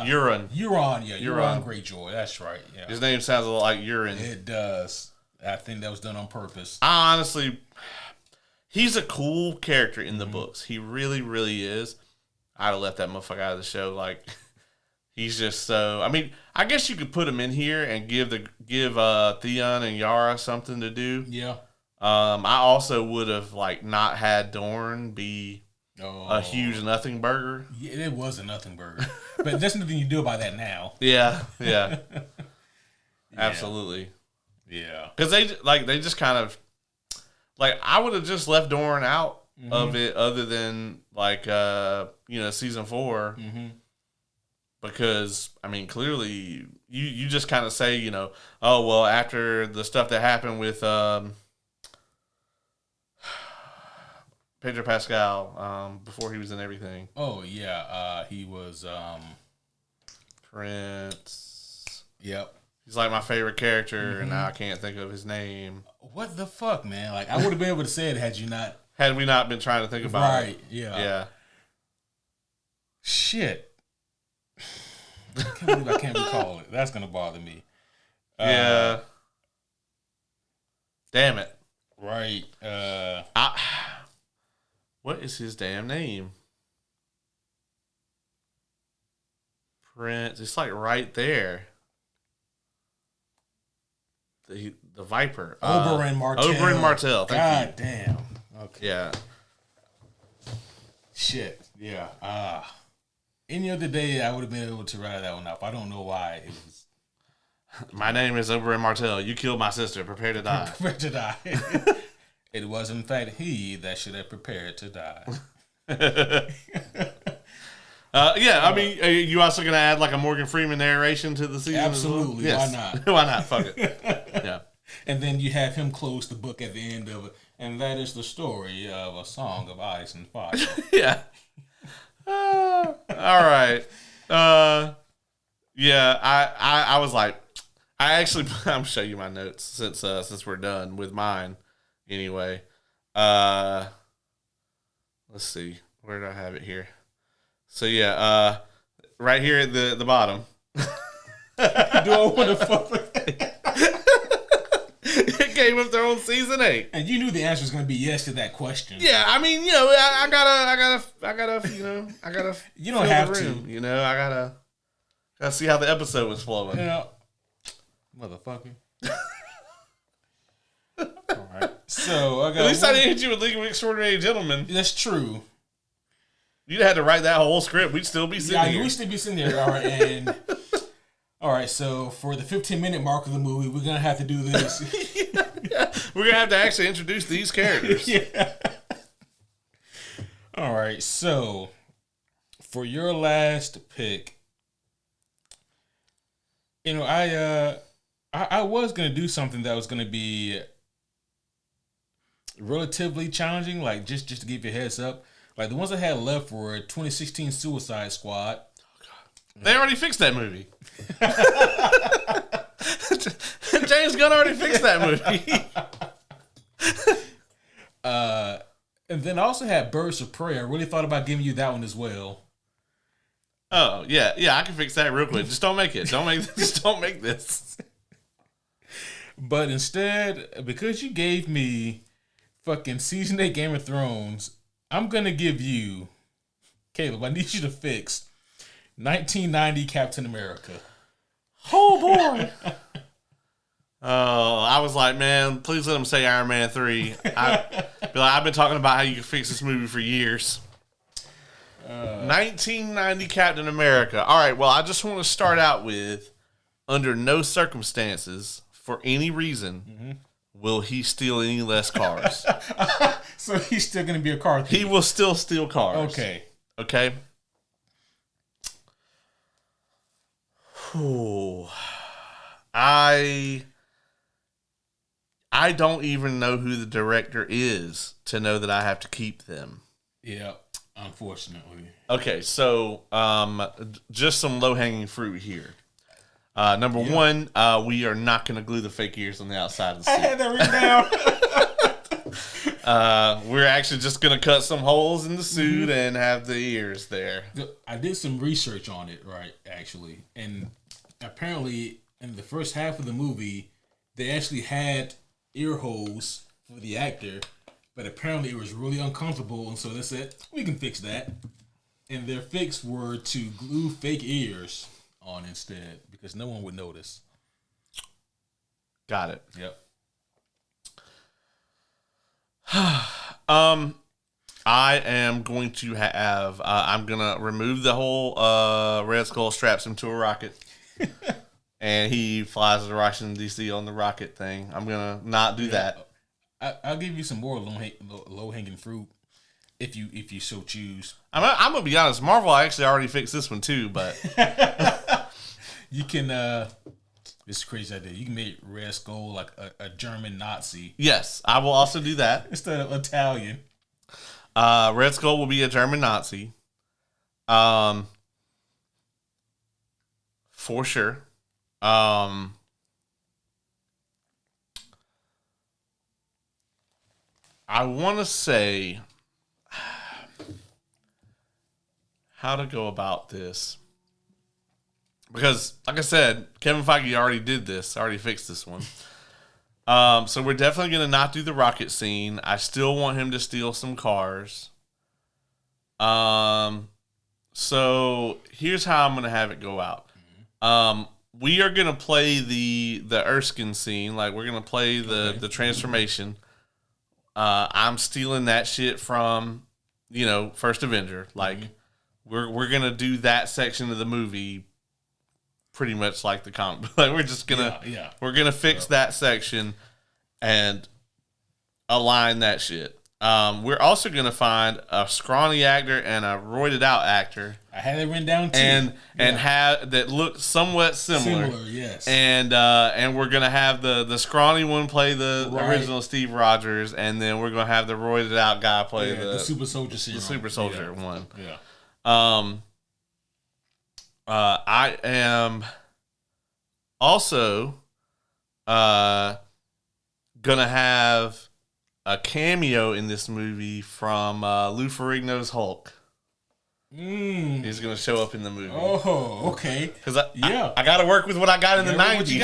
Euron. Euron Greyjoy. That's right. Yeah. His name sounds a lot like urine. It does. I think that was done on purpose. I honestly... He's a cool character in the books. He really, really is. I'd have left that motherfucker out of the show. Like, he's just so... I mean, I guess you could put him in here and give Theon and Yara something to do. Yeah. I also would have like not had Dorne be a huge nothing burger. Yeah, it was a nothing burger, but there's nothing you do about that now. Yeah. Absolutely. Yeah, because they just kind of like I would have just left Dorne out of it, other than like season 4, because I mean clearly you just kind of say oh well after the stuff that happened with Pedro Pascal, before he was in everything. Oh, yeah. He was... Prince. Yep. He's like my favorite character, and now I can't think of his name. What the fuck, man? Like, I would have been able to say it had you not... Had we not been trying to think about it. Right, yeah. Yeah. Shit. I can't believe I can't recall it. That's going to bother me. Yeah. Damn it. Right. What is his damn name? Prince. It's like right there. The Viper. Oberyn Martell. Oberyn Martell. God damn. Okay. Yeah. Shit. Yeah. Any other day, I would have been able to write that one up. I don't know why. It was. My name is Oberyn Martell. You killed my sister. Prepare to die. Prepare to die. It was, in fact, he that should have prepared to die. I mean, are you also going to add like a Morgan Freeman narration to the season? Absolutely. Yes. Why not? Why not? Fuck it. Yeah. And then you have him close the book at the end of it. And that is the story of a song of ice and fire. Yeah. All right. Yeah, I was like, I'm gonna show you my notes since we're done with mine. Anyway, let's see, where did I have it here? So yeah, right here at the bottom. Do I want to fuck with it? Game of Thrones season 8, and you knew the answer was going to be yes to that question. Yeah, I mean, I gotta, You don't have to. I gotta see how the episode was flowing. Yeah, motherfucker. All right. So I got. At least I didn't hit you with League of Extraordinary Gentlemen. That's true. You'd had to write that whole script. We'd still be sitting here. Yeah, we'd still be sitting there. All right, and all right. So for the 15-minute mark of the movie, we're gonna have to do this. Yeah, we're gonna have to actually introduce these characters. Yeah. All right, so for your last pick, I was gonna do something that was gonna be relatively challenging, like just to give you a heads up. Like the ones I had left were 2016 Suicide Squad. They already fixed that movie. James Gunn already fixed that movie. And then I also had Birds of Prey. I really thought about giving you that one as well. Oh yeah, I can fix that real quick. Just don't make it. Just don't make this. But instead, because you gave me fucking season 8 Game of Thrones, I'm gonna give you, Caleb. I need you to fix 1990 Captain America. Oh boy. Oh, I was like, man, please let him say Iron Man 3. I've been talking about how you can fix this movie for years. 1990 Captain America. All right, well, I just want to start out with, under no circumstances, for any reason, will he steal any less cars. So he's still going to be a car thief. He will still steal cars. Okay? Whew. I don't even know who the director is to know that I have to keep them. Yeah, unfortunately. Okay, so just some low-hanging fruit here. Number one, we are not going to glue the fake ears on the outside of the suit. I had that written down. We're actually just going to cut some holes in the suit and have the ears there. I did some research on it, right, actually. And apparently, in the first half of the movie, they actually had ear holes for the actor, but apparently it was really uncomfortable, and so they said, we can fix that. And their fix were to glue fake ears on instead, because no one would notice. Got it. Yep. I am going to have, I'm going to remove the whole Red Skull straps him to a rocket. And he flies to Washington, D.C. on the rocket thing. I'm going to not do that. I'll give you some more low-hanging fruit if you so choose. I'm going to be honest. Marvel actually already fixed this one too, but... You can... this is a crazy idea. You can make Red Skull like a German Nazi. Yes, I will also do that. Instead of Italian. Red Skull will be a German Nazi. For sure. I want to say how to go about this. Because, like I said, Kevin Feige already did this. Already fixed this one. So we're definitely going to not do the rocket scene. I still want him to steal some cars. So here's how I'm going to have it go out. We are going to play the Erskine scene. Like, we're going to play the transformation. I'm stealing that shit from, First Avenger. Like, we're going to do that section of the movie pretty much like the comic. Like, we're just going to, we're going to fix that section and align that shit. We're also going to find a scrawny actor and a roided out actor. I had it written down too. And have that look somewhat similar. Yes. And we're gonna have the scrawny one play the original Steve Rogers, and then we're gonna have the roided out guy play the Super Soldier serum. The Super Soldier one. Yeah. I am also gonna have a cameo in this movie from Lou Ferrigno's Hulk. He's going to show up in the movie. Oh, okay. Because I got to work with what I got in the 90s.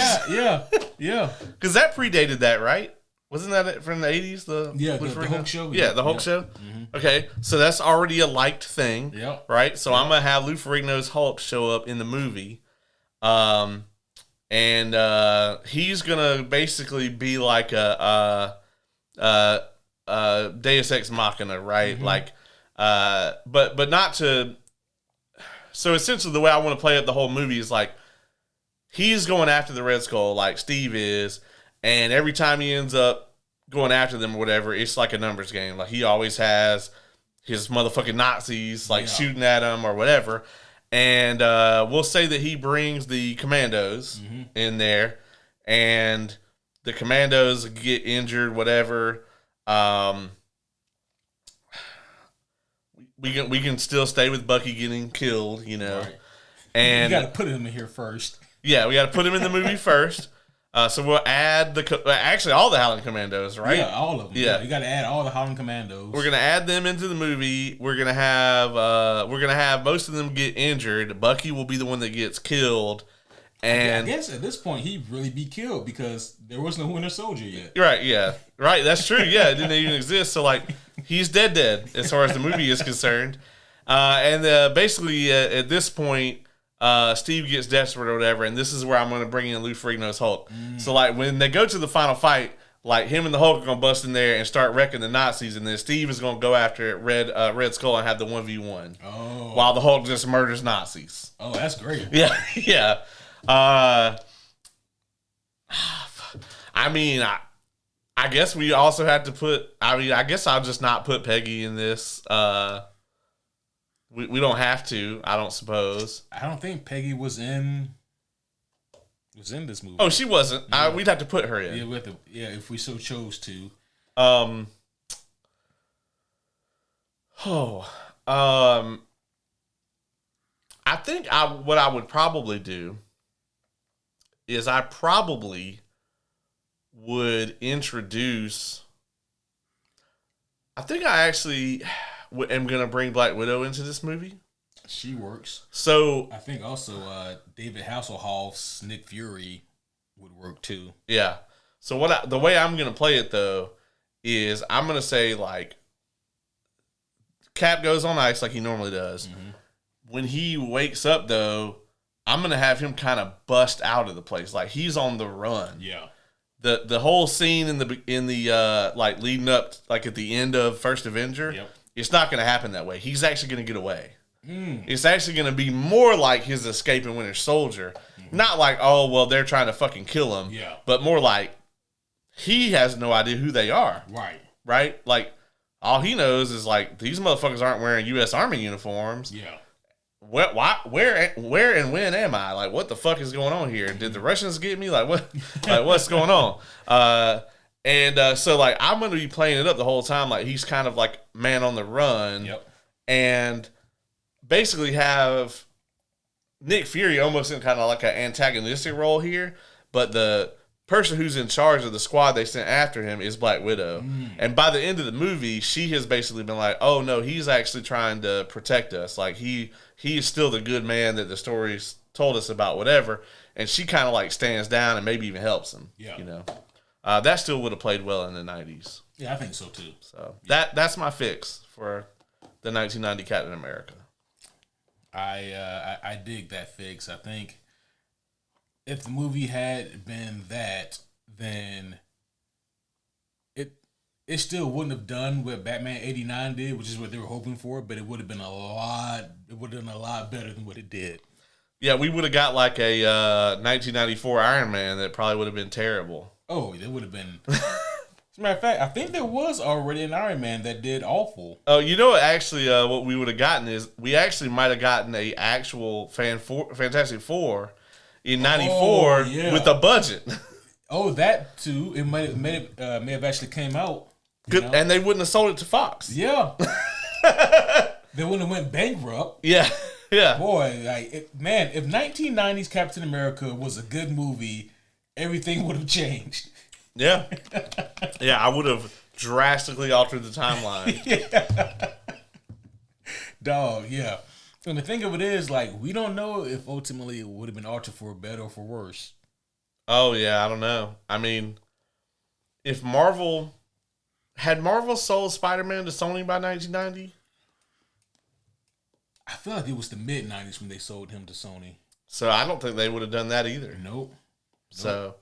Yeah. Because that predated that, right? Wasn't that from the 80s? The Hulk show? Yeah, the Hulk show? Mm-hmm. Okay, so that's already a liked thing, right? So I'm going to have Lou Ferrigno's Hulk show up in the movie. And he's going to basically be like a Deus Ex Machina, right? Like, but not to. So essentially, the way I want to play it the whole movie is like he's going after the Red Skull, like Steve is, And every time he ends up going after them or whatever, it's like a numbers game. Like he always has his motherfucking Nazis like shooting at him or whatever. And we'll say that he brings the commandos in there, and the commandos get injured, whatever. We can still stay with Bucky getting killed, you know. Right. And you got to put him in here first. Yeah, we got to put him in the movie first. So we'll add actually all the Howling Commandos, right? Yeah, all of them. Yeah, you got to add all the Howling Commandos. We're gonna add them into the movie. We're gonna have most of them get injured. Bucky will be the one that gets killed. And I guess at this point he'd really be killed because there was no Winter Soldier yet. Right? Yeah. Right. That's true. Yeah, it didn't even exist. So like he's dead as far as the movie is concerned. And basically at this point. Steve gets desperate or whatever, and this is where I'm going to bring in Lou Ferrigno's Hulk. So, like, when they go to the final fight, like, him and the Hulk are going to bust in there and start wrecking the Nazis, and then Steve is going to go after Red Skull and have the 1v1. Oh. While the Hulk just murders Nazis. Oh, that's great. Yeah, yeah. I mean, I guess we also had to put, I guess I'll just not put Peggy in this. We don't have to, I don't suppose. I don't think Peggy was in this movie. Oh, she wasn't. Yeah. We'd have to put her in. Yeah, if we so chose to. I think what I would probably do is I probably would introduce. I think I actually am going to bring Black Widow into this movie. She works. So I think also David Hasselhoff's Nick Fury would work too. Yeah. So the way I'm going to play it though is I'm going to say like Cap goes on ice like he normally does. Mm-hmm. When he wakes up though, I'm going to have him kind of bust out of the place like he's on the run. Yeah. The whole scene in the like leading up like at the end of First Avenger. Yep. It's not going to happen that way. He's actually going to get away. It's actually going to be more like his escape in Winter Soldier. Not like, oh, well, they're trying to fucking kill him. Yeah. But more like he has no idea who they are. Right. Right? Like, all he knows is like, these motherfuckers aren't wearing U.S. Army uniforms. Yeah. Where and when am I? Like, what the fuck is going on here? Did the Russians get me? Like, what? Like, what's going on? So, like, I'm going to be playing it up the whole time. Like, he's kind of like man on the run. Yep. And basically have Nick Fury almost in kind of like an antagonistic role here. But the person who's in charge of the squad they sent after him is Black Widow. And by the end of the movie, she has basically been like, oh, no, he's actually trying to protect us. Like, he is still the good man that the stories told us about, whatever. And she kind of like stands down and maybe even helps him. Yeah. You know? That still would have played well in the 90s. Yeah, I think so too. So that's my fix for the 1990 Captain America. I dig that fix. I think if the movie had been that, then it still wouldn't have done what Batman '89 did, which is what they were hoping for, but it would have been a lot better than what it did. Yeah, we would have got like a 1994 Iron Man that probably would have been terrible. Oh, it would have been. As a matter of fact, I think there was already an Iron Man that did awful. Oh, you know what? Actually, what we would have gotten is we actually might have gotten a actual Fantastic Four in '94 with a budget. Oh, that too. It may have actually came out. Good, and they wouldn't have sold it to Fox. Yeah. They wouldn't have went bankrupt. Yeah. Yeah. Boy, if 1990s Captain America was a good movie, everything would have changed. Yeah. Yeah, I would have drastically altered the timeline. Yeah. Dog, yeah. And the thing of it is, like, we don't know if ultimately it would have been altered for better or for worse. Oh, yeah, I don't know. I mean, if Marvel sold Spider-Man to Sony by 1990? I feel like it was the mid-90s when they sold him to Sony. So I don't think they would have done that either. Nope. So,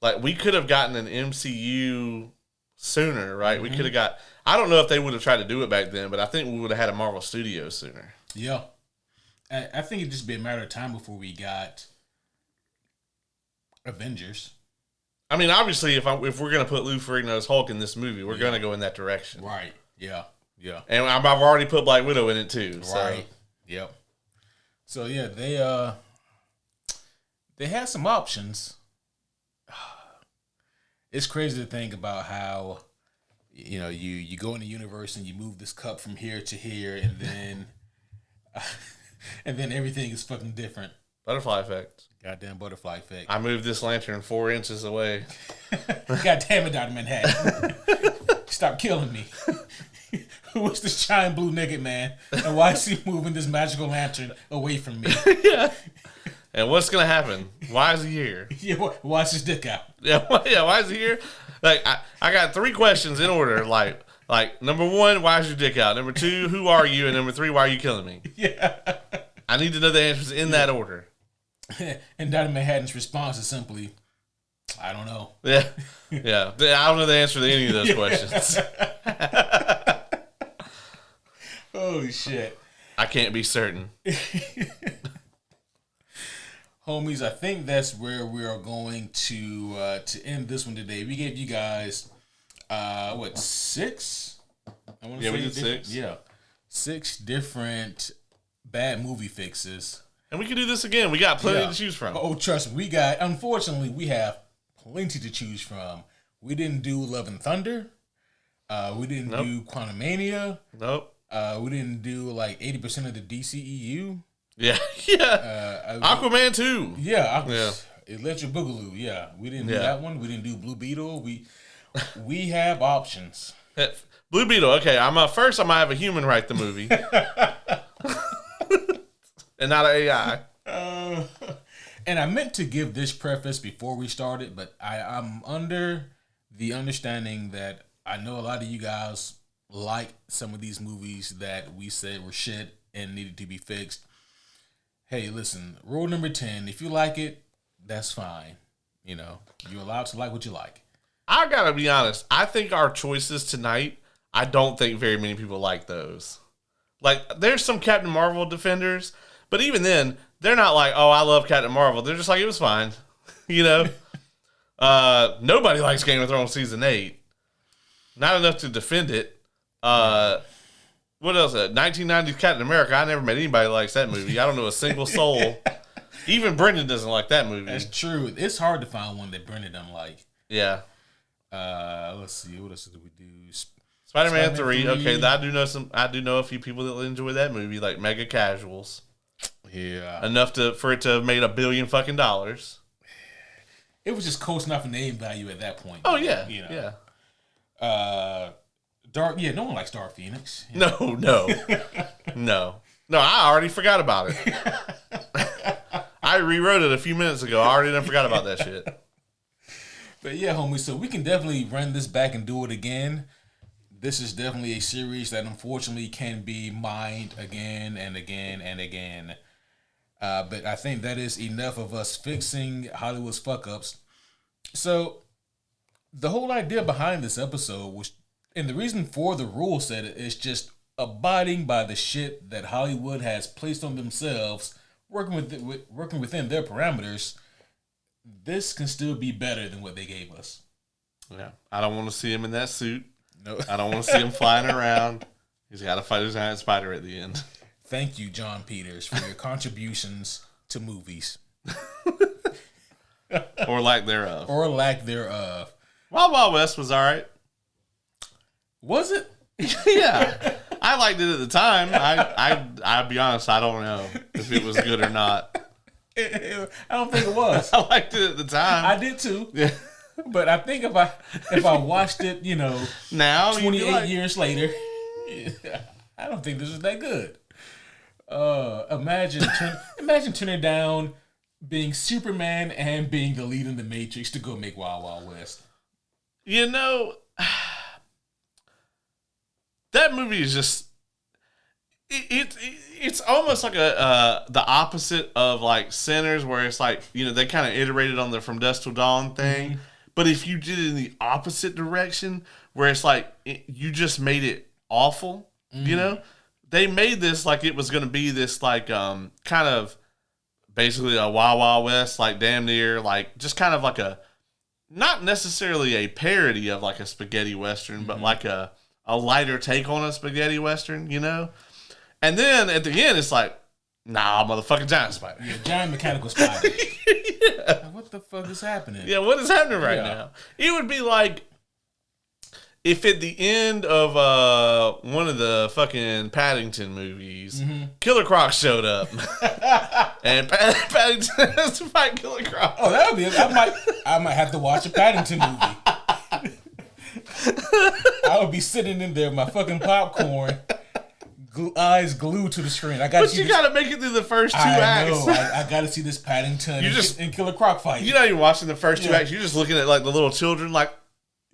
like, we could have gotten an MCU sooner, right? Mm-hmm. We could have got... I don't know if they would have tried to do it back then, but I think we would have had a Marvel Studios sooner. Yeah. I think it'd just be a matter of time before we got Avengers. I mean, obviously, if we're gonna put Lou Ferrigno's Hulk in this movie, we're gonna go in that direction, right? Yeah, yeah. And I've already put Black Widow in it too, so. Right. Yep. So yeah, they had some options. It's crazy to think about how, you go in the universe and you move this cup from here to here, and then and then everything is fucking different. Butterfly effect. Goddamn butterfly effect. I moved this lantern 4 inches away. God damn it, Dr. Manhattan. Stop killing me. Who is this giant blue naked man? And why is he moving this magical lantern away from me? Yeah. And what's gonna happen? Why is he here? Yeah, why is his dick out? Yeah, why is he here? Like, I got 3 questions in order. Like number 1, why is your dick out? Number 2, who are you? And number 3, why are you killing me? Yeah. I need to know the answers in that order. And Dr. Manhattan's response is simply, I don't know. Yeah. Yeah. I don't know the answer to any of those questions. Holy shit. I can't be certain. Homies, I think that's where we are going to end this one today. We gave you guys, 6? Yeah, we did 6. Yeah. 6 different bad movie fixes. And we can do this again. We got plenty to choose from. Oh, trust me. Unfortunately, we have plenty to choose from. We didn't do Love and Thunder. We didn't do Quantumania. Nope. We didn't do like 80% of the DCEU. Yeah. Yeah. Aquaman 2. Yeah. Electric Boogaloo. Yeah. We didn't do that one. We didn't do Blue Beetle. We have options. Blue Beetle. Okay. First I'm going to have a human write the movie. And not an AI. And I meant to give this preface before we started, but I'm under the understanding that I know a lot of you guys like some of these movies that we said were shit and needed to be fixed. Hey, listen, rule number 10, if you like it, that's fine. You're allowed to like what you like. I gotta be honest. I think our choices tonight, I don't think very many people like those. Like, there's some Captain Marvel defenders, but even then, they're not like, oh, I love Captain Marvel. They're just like, it was fine. Nobody likes Game of Thrones Season 8. Not enough to defend it. What else? 1990s Captain America. I never met anybody who likes that movie. I don't know a single soul. Even Brendan doesn't like that movie. That's true. It's hard to find one that Brendan doesn't like. Yeah. Let's see. What else did we do? Spider-Man 3. Okay, I do know a few people that enjoy that movie, like mega casuals. Yeah. Enough for it to have made $1 billion fucking dollars. It was just coasting off name value at that point. Oh yeah. Yeah. No one likes Dark Phoenix. No. No, I already forgot about it. I rewrote it a few minutes ago. I already done forgot about that shit. But yeah, homie, so we can definitely run this back and do it again. This is definitely a series that unfortunately can be mined again and again and again. But I think that is enough of us fixing Hollywood's fuck-ups. So the whole idea behind this episode was, and the reason for the rule set is just abiding by the shit that Hollywood has placed on themselves, working within their parameters. This can still be better than what they gave us. Yeah, I don't want to see him in that suit. No, I don't want to see him flying around. He's got to fight his giant spider at the end. Thank you, John Peters, for your contributions to movies. Or lack thereof. Wild Wild West was all right. Was it? Yeah. I liked it at the time. I'll be honest, I don't know if it was good or not. I don't think it was. I liked it at the time. I did too. Yeah. But I think if I watched it, now 28 years later, I don't think this was that good. Imagine turning down being Superman and being the lead in the Matrix to go make Wild Wild West. That movie is just it's almost like the opposite of like Sinners, where it's like they kind of iterated on the From Dusk Till Dawn thing, mm-hmm. But if you did it in the opposite direction, where it's like you just made it awful, mm-hmm. They made this like it was going to be this like kind of basically a Wild Wild West, like damn near like just kind of like a not necessarily a parody of like a spaghetti western, but like a lighter take on a spaghetti western, you know? And then at the end, it's like, nah, motherfucking giant spider. Yeah, giant mechanical spider. Yeah. What the fuck is happening? Yeah, what is happening right now? It would be like if at the end of one of the fucking Paddington movies, Killer Croc showed up, and Paddington has to fight Killer Croc. Oh, that would be. I might have to watch a Paddington movie. I would be sitting in there with my fucking popcorn, eyes glued to the screen. But you gotta make it through the first two acts. I gotta see this Paddington and Killer Croc fight. You're not even watching the first two acts. You're just looking at like the little children, like.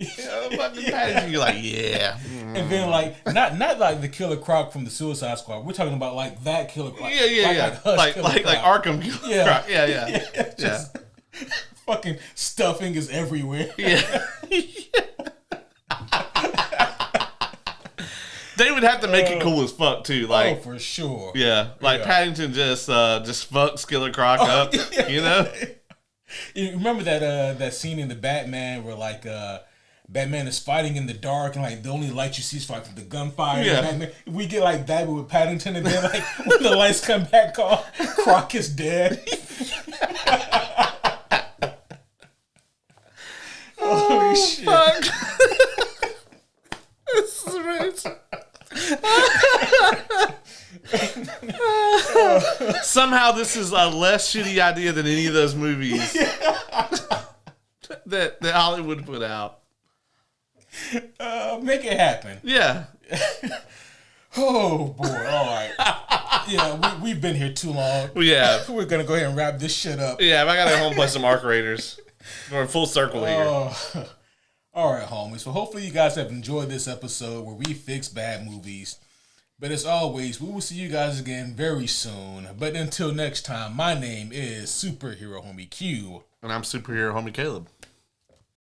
Paddington. You're like, yeah. And then like not like the Killer Croc from the Suicide Squad. We're talking about like that Killer Croc. Yeah. Like Arkham Killer Croc. Yeah. Just fucking stuffing is everywhere. Yeah. They would have to make it cool as fuck too. Like, for sure. Yeah. Like Paddington just fucks Killer Croc up. You know? You remember that scene in the Batman where like Batman is fighting in the dark and like the only light you see is from the gunfire. Yeah. We get like that with Paddington, and then like when the lights come back on, Croc is dead. Holy shit! Fuck. This is amazing. Somehow this is a less shitty idea than any of those movies that Hollywood put out. Make it happen. Yeah. Oh boy! All right. Yeah, we've been here too long. Yeah. We're gonna go ahead and wrap this shit up. Yeah, I gotta go home and play some Arc Raiders. We're in full circle here. All right, homies. So hopefully you guys have enjoyed this episode where we fix bad movies. But as always, we will see you guys again very soon. But until next time, my name is Superhero Homie Q. And I'm Superhero Homie Caleb.